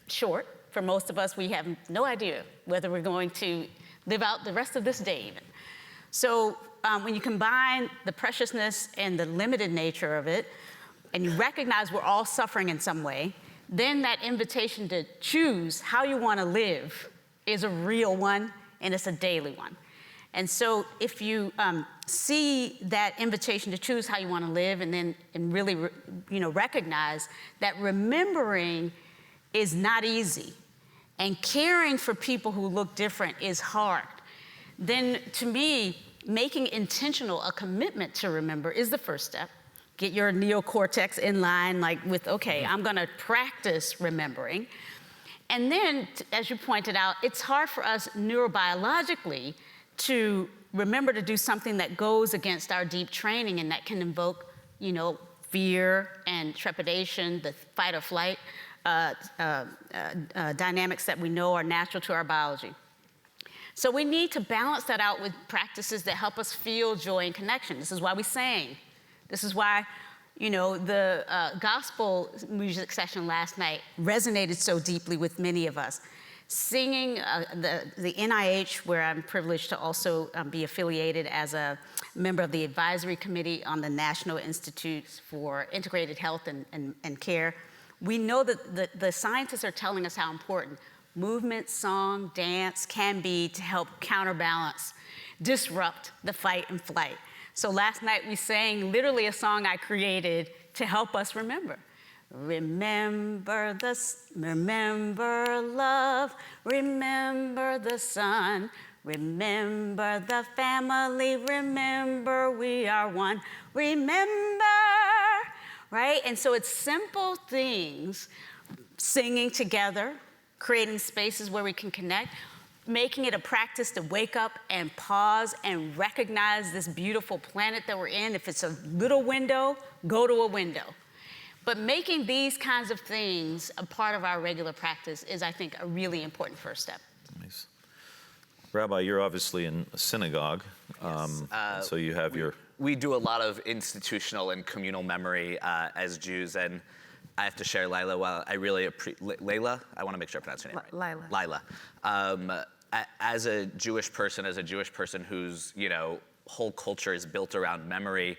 short. For most of us, we have no idea whether we're going to live out the rest of this day even. So when you combine the preciousness and the limited nature of it, and you recognize we're all suffering in some way, then that invitation to choose how you want to live is a real one, and it's a daily one. And so if you see that invitation to choose how you want to live, and really recognize that remembering is not easy, and caring for people who look different is hard, then to me, making intentional a commitment to remember is the first step. Get your neocortex in line, like with, okay, I'm gonna practice remembering. And then, as you pointed out, it's hard for us neurobiologically to remember to do something that goes against our deep training and that can invoke, fear and trepidation, the fight or flight dynamics that we know are natural to our biology. So we need to balance that out with practices that help us feel joy and connection. This is why we sang. This is why, the gospel music session last night resonated so deeply with many of us. Singing the NIH, where I'm privileged to also be affiliated as a member of the advisory committee on the National Institutes for Integrated Health and Care, we know that the scientists are telling us how important movement, song, dance can be to help counterbalance, disrupt the fight and flight. So last night we sang literally a song I created to help us remember. Remember love, remember the sun, remember the family, remember we are one, remember, right? And so it's simple things, singing together, creating spaces where we can connect, making it a practice to wake up and pause and recognize this beautiful planet that we're in. If it's a little window, go to a window. But making these kinds of things a part of our regular practice is, I think, a really important first step. Nice. Rabbi, you're obviously in a synagogue, so you have We do a lot of institutional and communal memory as Jews, and I have to share, Lyla, while I really appreciate, Layla? I want to make sure I pronounce your name right. Lyla. Lyla. As a Jewish person whose, whole culture is built around memory,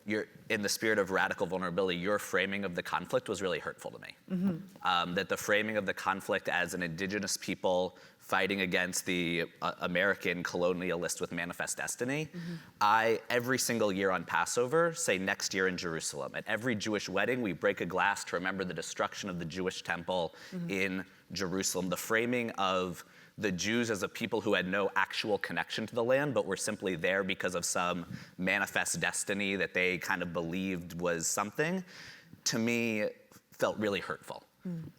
you're, in the spirit of radical vulnerability, your framing of the conflict was really hurtful to me. That the framing of the conflict as an indigenous people fighting against the American colonialist with manifest destiny, I, every single year on Passover, say next year in Jerusalem. At every Jewish wedding, we break a glass to remember the destruction of the Jewish temple in Jerusalem. The framing of the Jews as a people who had no actual connection to the land, but were simply there because of some manifest destiny that they kind of believed was something, to me, felt really hurtful.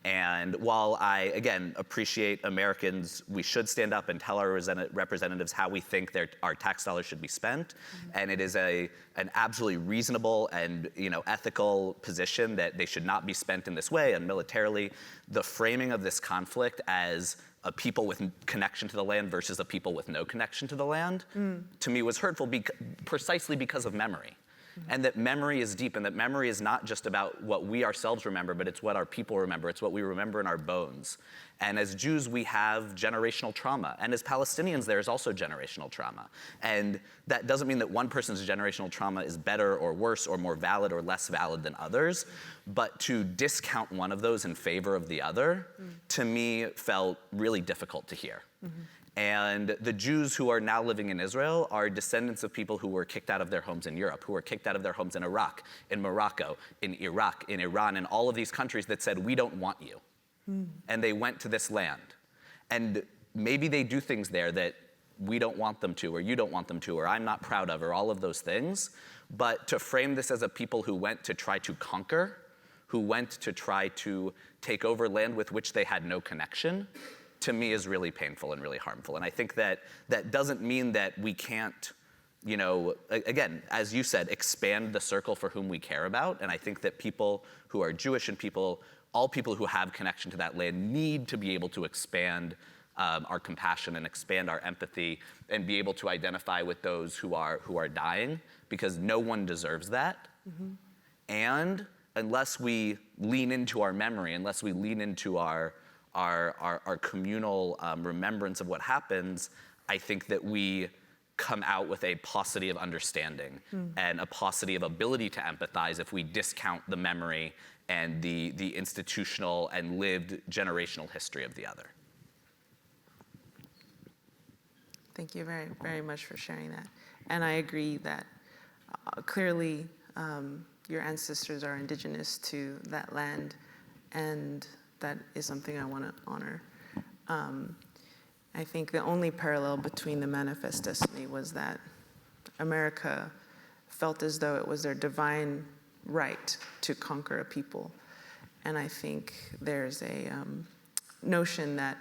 And while I, again, appreciate Americans, we should stand up and tell our representatives how we think our tax dollars should be spent. And it is an absolutely reasonable and ethical position that they should not be spent in this way and militarily. The framing of this conflict as a people with connection to the land versus a people with no connection to the land, to me was hurtful precisely because of memory. And that memory is deep, and that memory is not just about what we ourselves remember, but it's what our people remember. It's what we remember in our bones. And as Jews, we have generational trauma. And as Palestinians, there's also generational trauma. And that doesn't mean that one person's generational trauma is better or worse or more valid or less valid than others. But to discount one of those in favor of the other, to me, felt really difficult to hear. And the Jews who are now living in Israel are descendants of people who were kicked out of their homes in Europe, who were kicked out of their homes in Iraq, in Morocco, in Iraq, in Iran, in all of these countries that said, we don't want you. And they went to this land. And maybe they do things there that we don't want them to, or you don't want them to, or I'm not proud of, or all of those things. But to frame this as a people who went to try to conquer, who went to try to take over land with which they had no connection, to me is really painful and really harmful. And I think that doesn't mean that we can't, again, as you said, expand the circle for whom we care about. And I think that people who are Jewish and all people who have connection to that land need to be able to expand our compassion and expand our empathy and be able to identify with those who are dying, because no one deserves that. And unless we lean into our memory, unless we lean into our communal remembrance of what happens, I think that we come out with a paucity of understanding and a paucity of ability to empathize if we discount the memory and the institutional and lived generational history of the other. Thank you very, very much for sharing that. And I agree that clearly your ancestors are indigenous to that land, and that is something I want to honor. I think the only parallel between the Manifest Destiny was that America felt as though it was their divine right to conquer a people. And I think there's a notion that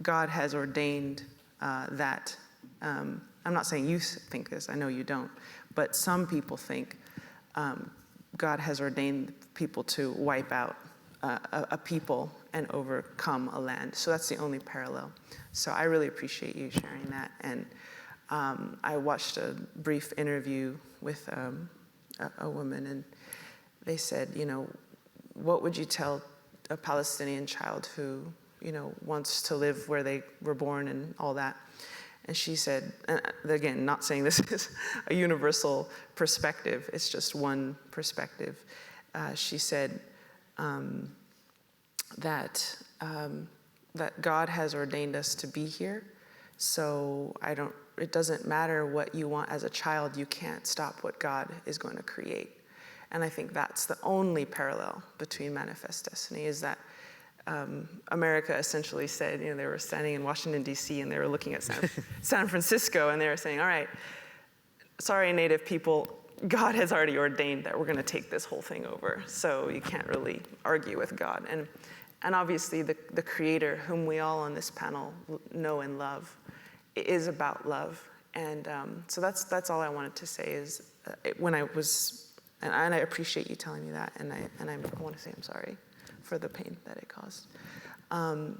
God has ordained that. I'm not saying you think this, I know you don't, but some people think God has ordained people to wipe out a people and overcome a land. So that's the only parallel. So I really appreciate you sharing that. And I watched a brief interview with a woman, and they said, what would you tell a Palestinian child who, wants to live where they were born and all that? And she said, again, not saying this is a universal perspective, it's just one perspective. She said, that God has ordained us to be here, so it doesn't matter what you want as a child, you can't stop what God is going to create. And I think that's the only parallel between Manifest Destiny, is that America essentially said, they were standing in Washington, D.C., and they were looking at San Francisco, and they were saying, all right, sorry, Native people, God has already ordained that we're going to take this whole thing over, so you can't really argue with God. And obviously, the Creator, whom we all on this panel know and love, is about love. And so that's all I wanted to say is when I was, and I appreciate you telling me that, and I want to say I'm sorry for the pain that it caused. And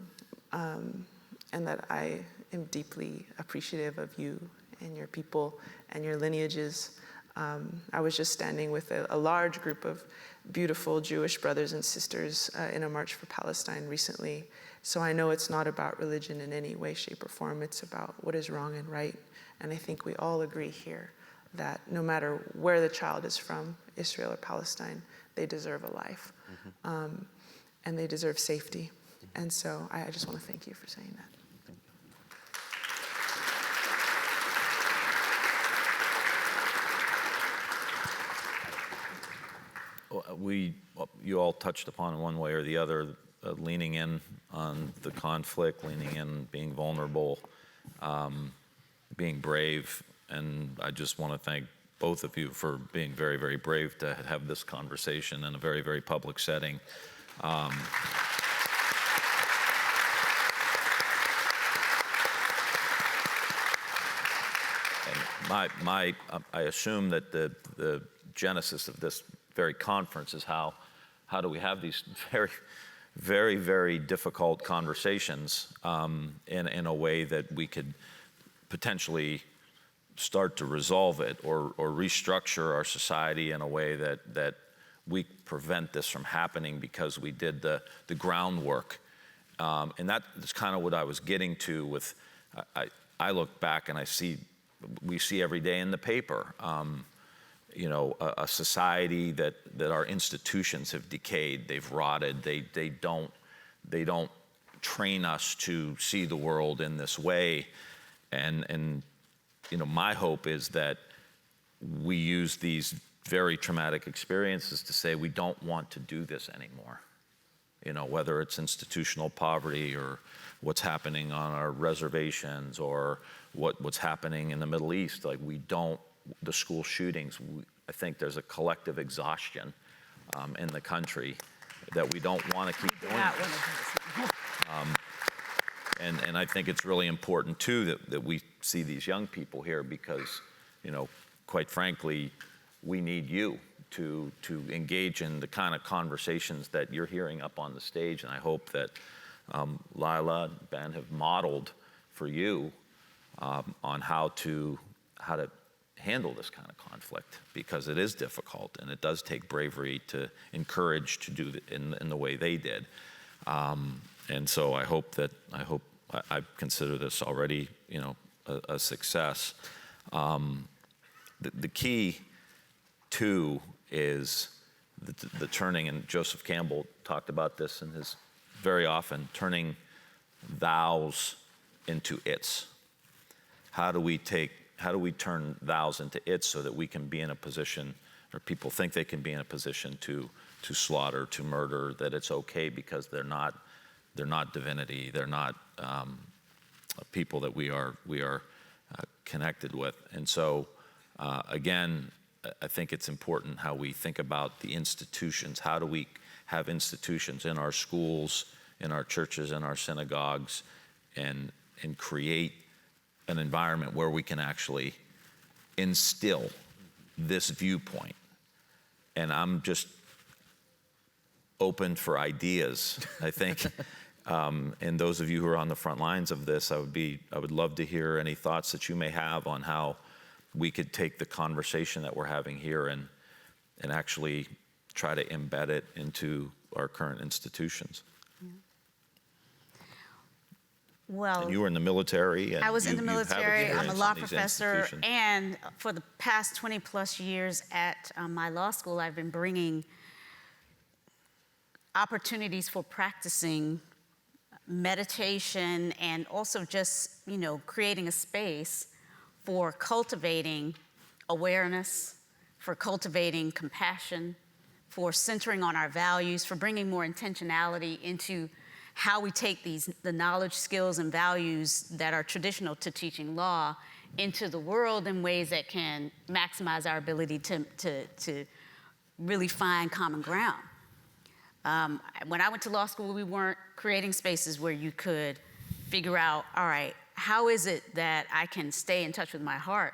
that I am deeply appreciative of you and your people and your lineages. I was just standing with a large group of beautiful Jewish brothers and sisters in a March for Palestine recently. So I know it's not about religion in any way, shape, or form. It's about what is wrong and right. And I think we all agree here that no matter where the child is from, Israel or Palestine, they deserve a life. And they deserve safety. And so I just want to thank you for saying that. You all touched upon one way or the other, leaning in on the conflict, leaning in, being vulnerable, being brave. And I just want to thank both of you for being very, very brave to have this conversation in a very, very public setting. I assume that the genesis of this very conference is how do we have these very difficult conversations in a way that we could potentially start to resolve it or restructure our society in a way that we prevent this from happening because we did the groundwork. And that's kind of what I was getting to with, I look back and we see every day in the paper, a society that our institutions have decayed, they've rotted, they don't train us to see the world in this way. And my hope is that we use these very traumatic experiences to say we don't want to do this anymore. Whether it's institutional poverty or what's happening on our reservations or what's happening in the Middle East, the school shootings, I think there's a collective exhaustion in the country that we don't want to keep doing. And I think it's really important too that we see these young people here because, quite frankly, we need you to engage in the kind of conversations that you're hearing up on the stage. And I hope that Lyla and Ben have modeled for you on how to handle this kind of conflict, because it is difficult and it does take bravery to encourage to do it in the way they did. And so I consider this already, a success. The key too is the turning, and Joseph Campbell talked about this in his very often, turning thous into its. How do we turn thous into its so that we can be in a position, or people think they can be in a position to slaughter, to murder, that it's okay because they're not divinity, they're not people that we are connected with. And so again, I think it's important how we think about the institutions. How do we have institutions in our schools, in our churches, in our synagogues, and create an environment where we can actually instill this viewpoint. And I'm just open for ideas. I think, and those of you who are on the front lines of this, I would love to hear any thoughts that you may have on how we could take the conversation that we're having here and actually try to embed it into our current institutions. Yeah. Well, and you were in the military. And I was in the military. I'm a law in professor, and for the past 20 plus years at my law school, I've been bringing opportunities for practicing meditation and also just, creating a space for cultivating awareness, for cultivating compassion, for centering on our values, for bringing more intentionality into how we take the knowledge, skills, and values that are traditional to teaching law into the world in ways that can maximize our ability to really find common ground. When I went to law school, we weren't creating spaces where you could figure out, all right, how is it that I can stay in touch with my heart,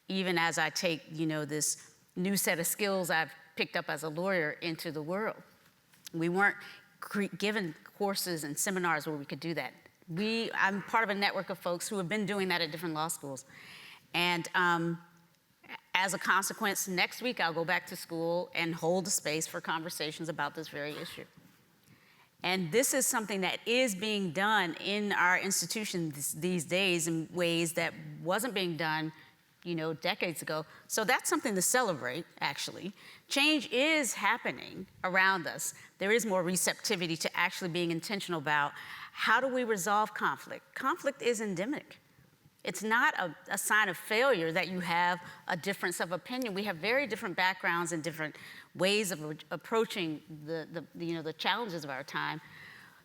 even as I take, this new set of skills I've picked up as a lawyer into the world. We weren't given courses and seminars where we could do that. I'm part of a network of folks who have been doing that at different law schools. And as a consequence, next week I'll go back to school and hold a space for conversations about this very issue. And this is something that is being done in our institutions these days in ways that wasn't being done, decades ago. So that's something to celebrate, actually. Change is happening around us. There is more receptivity to actually being intentional about how do we resolve conflict. Conflict is endemic. It's not a sign of failure that you have a difference of opinion. We have very different backgrounds and different ways of approaching the challenges of our time.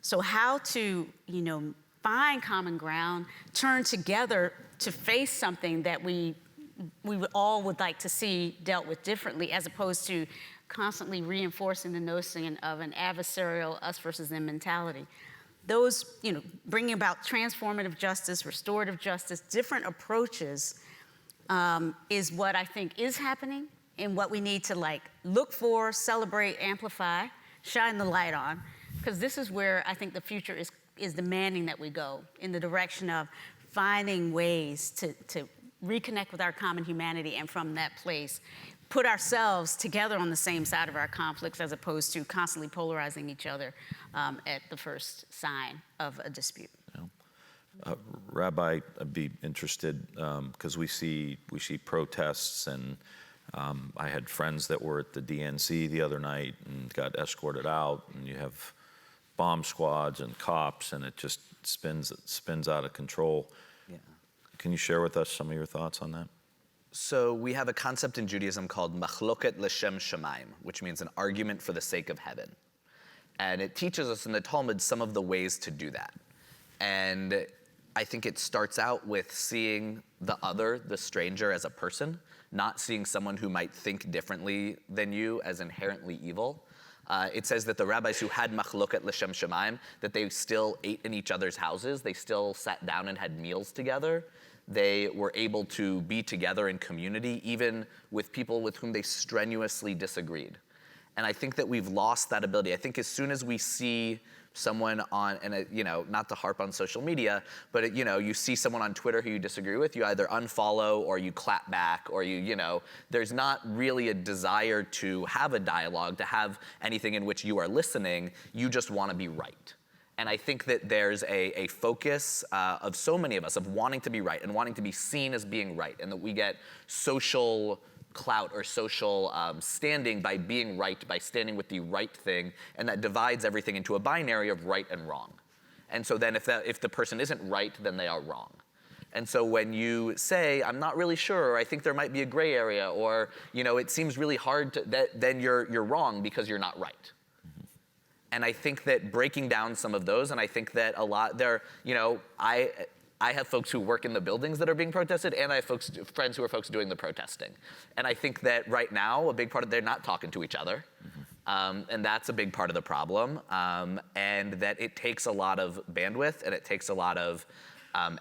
So how to, find common ground, turn together to face something that we we would like to see dealt with differently, as opposed to constantly reinforcing the notion of an adversarial us versus them mentality. Those, bringing about transformative justice, restorative justice, different approaches is what I think is happening and what we need to look for, celebrate, amplify, shine the light on, because this is where I think the future is demanding that we go, in the direction of finding ways to reconnect with our common humanity, and from that place, put ourselves together on the same side of our conflicts, as opposed to constantly polarizing each other at the first sign of a dispute. Rabbi, I'd be interested, because we see protests, and I had friends that were at the DNC the other night and got escorted out, and you have bomb squads and cops, and it just spins out of control. Yeah. Can you share with us some of your thoughts on that? So we have a concept in Judaism called machloket l'shem shamayim, which means an argument for the sake of heaven. And it teaches us in the Talmud some of the ways to do that. And I think it starts out with seeing the other, the stranger, as a person, not seeing someone who might think differently than you as inherently evil. It says that the rabbis who had machloket l'shem shamayim, that they still ate in each other's houses, they still sat down and had meals together. They were able to be together in community, even with people with whom they strenuously disagreed. And I think that we've lost that ability. I think as soon as we see someone on, and not to harp on social media, but you see someone on Twitter who you disagree with, you either unfollow or you clap back, or there's not really a desire to have a dialogue, to have anything in which you are listening. You just want to be right. And I think that there's a focus of so many of us of wanting to be right and wanting to be seen as being right, and that we get social clout or social standing by being right, by standing with the right thing, and that divides everything into a binary of right and wrong. And so then if the person isn't right, then they are wrong. And so when you say, I'm not really sure, or I think there might be a gray area, or it seems really hard to, then you're wrong because you're not right. And I think that breaking down some of those, and I think that a lot there, I have folks who work in the buildings that are being protested, and I have friends who are folks doing the protesting. And I think that right now, a big part of they're not talking to each other. And that's a big part of the problem. And that it takes a lot of bandwidth, and it takes a lot of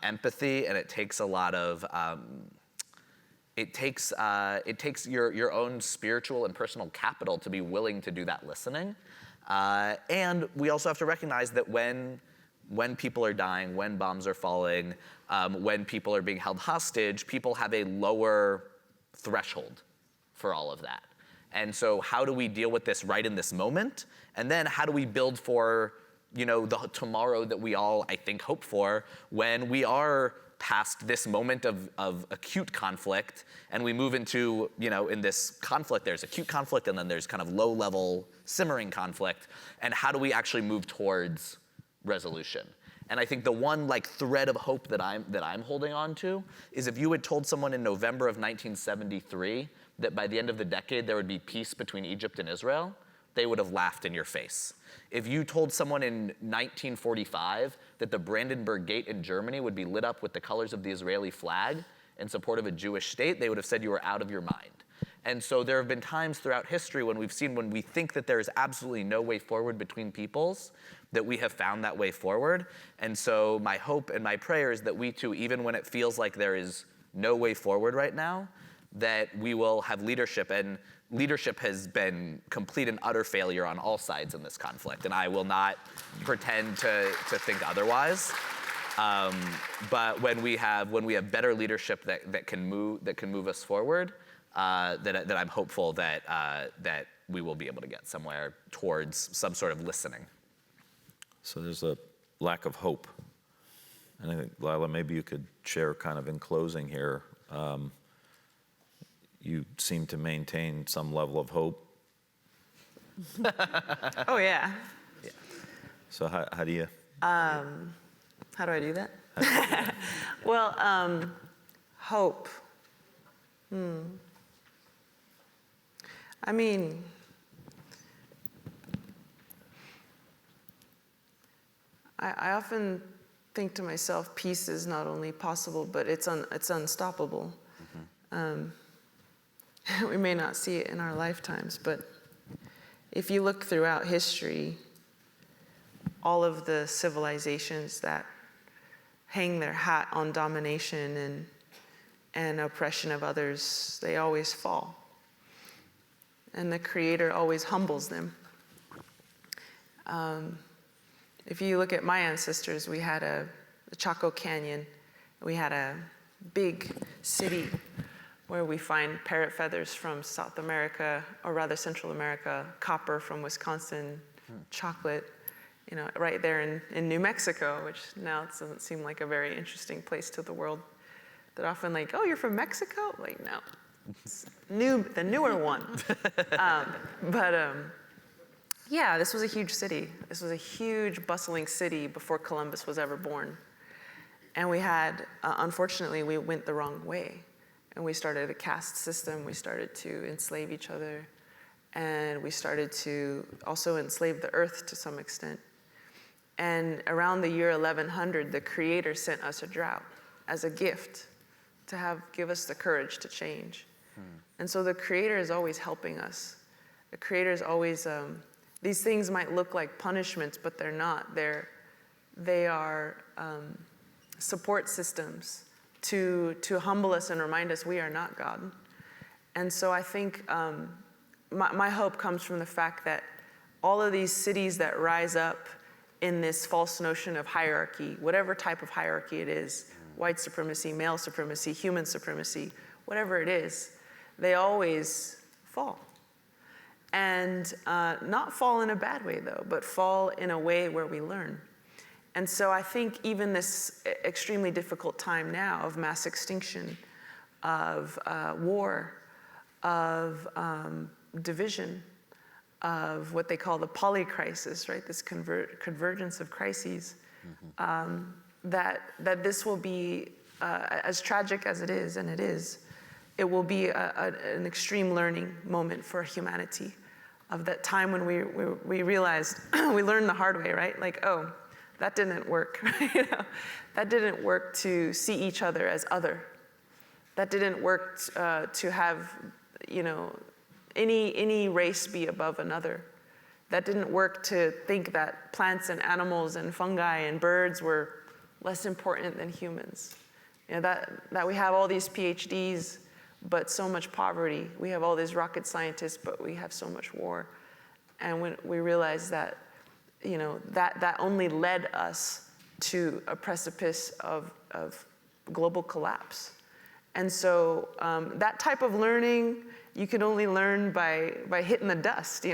empathy, and it takes a lot of, it takes your own spiritual and personal capital to be willing to do that listening. And we also have to recognize that when people are dying, when bombs are falling, when people are being held hostage, people have a lower threshold for all of that. And so how do we deal with this right in this moment? And then how do we build for, the tomorrow that we all, I think, hope for, when we are past this moment of acute conflict, and we move into, in this conflict, there's acute conflict, and then there's kind of low-level simmering conflict, and how do we actually move towards resolution? And I think the one thread of hope that I'm holding on to is, if you had told someone in November of 1973 that by the end of the decade there would be peace between Egypt and Israel, they would have laughed in your face. If you told someone in 1945 that the Brandenburg Gate in Germany would be lit up with the colors of the Israeli flag in support of a Jewish state, they would have said you were out of your mind. And so there have been times throughout history when we think that there is absolutely no way forward between peoples, that we have found that way forward. And so my hope and my prayer is that we too, even when it feels like there is no way forward right now, that we will have leadership. And leadership has been complete and utter failure on all sides in this conflict, and I will not pretend to think otherwise. But when we have better leadership that can move us forward, that I'm hopeful that we will be able to get somewhere towards some sort of listening. So there's a lack of hope. And I think, Lyla, maybe you could share kind of in closing here. You seem to maintain some level of hope. Oh, yeah. So how do you? How do I do that? Well, hope. I mean, I often think to myself, peace is not only possible, but it's unstoppable. We may not see it in our lifetimes, but if you look throughout history, all of the civilizations that hang their hat on domination and oppression of others, they always fall. And the Creator always humbles them. If you look at my ancestors, we had the Chaco Canyon. We had a big city where we find parrot feathers from South America, or rather Central America, copper from Wisconsin, chocolate, right there in New Mexico, which now doesn't seem like a very interesting place to the world. They're often like, oh, you're from Mexico? Like, no, it's the newer one. Yeah, this was a huge city. This was a huge, bustling city before Columbus was ever born. And we had, unfortunately, we went the wrong way. And we started a caste system. We started to enslave each other. And we started to also enslave the earth to some extent. And around the year 1100, the Creator sent us a drought as a gift to give us the courage to change. And so the Creator is always helping us. The Creator is always, these things might look like punishments, but they're not. They are support systems to humble us and remind us we are not God. And so I think my hope comes from the fact that all of these cities that rise up in this false notion of hierarchy, whatever type of hierarchy it is, white supremacy, male supremacy, human supremacy, whatever it is, they always fall. And not fall in a bad way, though, but fall in a way where we learn. And so I think even this extremely difficult time now of mass extinction, of war, of division, of what they call the polycrisis, right? This convergence of crises, that this will be, as tragic as it is, and it will be an extreme learning moment for humanity, of that time when we realized, we learned the hard way, right? Like, oh, that didn't work. That didn't work to see each other as other. That didn't work to have, any race be above another. That didn't work to think that plants and animals and fungi and birds were less important than humans. That we have all these PhDs, but so much poverty. We have all these rocket scientists, but we have so much war. And when we realize that, that only led us to a precipice of global collapse. And so that type of learning, you can only learn by hitting the dust,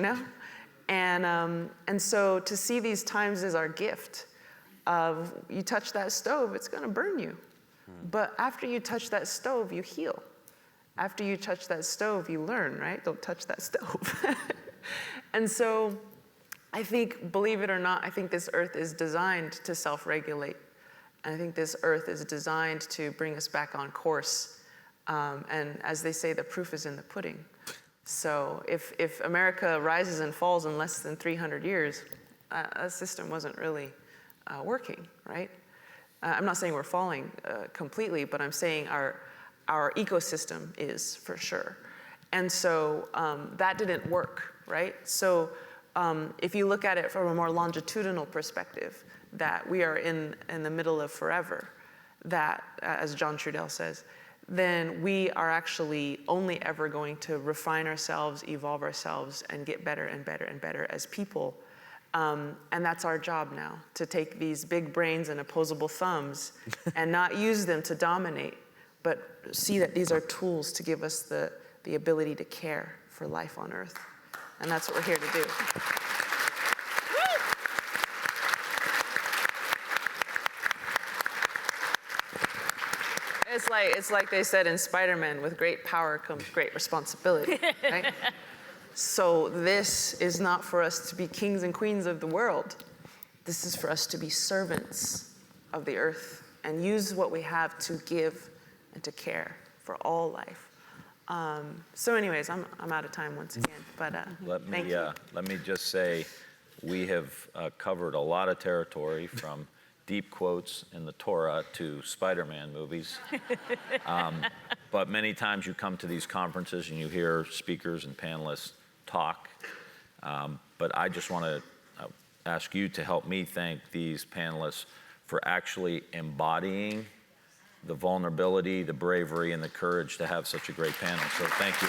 And so to see these times as our gift of, you touch that stove, it's gonna burn you. But after you touch that stove, you heal. After you touch that stove, you learn, right? Don't touch that stove. And so I think, believe it or not, I think this earth is designed to self-regulate. And I think this earth is designed to bring us back on course. And as they say, the proof is in the pudding. So if America rises and falls in less than 300 years, that system wasn't really working, right? I'm not saying we're falling completely, but I'm saying our ecosystem is, for sure. And so that didn't work, right? So if you look at it from a more longitudinal perspective, that we are in the middle of forever, that, as John Trudell says, then we are actually only ever going to refine ourselves, evolve ourselves, and get better and better and better as people. And that's our job now, to take these big brains and opposable thumbs and not use them to dominate, but see that these are tools to give us the ability to care for life on Earth. And that's what we're here to do. It's like they said in Spider-Man, with great power comes great responsibility, right? So this is not for us to be kings and queens of the world. This is for us to be servants of the earth and use what we have to give and to care for all life. So anyways, I'm out of time once again, but thank you. Let me just say, we have covered a lot of territory from deep quotes in the Torah to Spider-Man movies. But many times you come to these conferences and you hear speakers and panelists talk. But I just want to ask you to help me thank these panelists for actually embodying the vulnerability, the bravery, and the courage to have such a great panel. So thank you.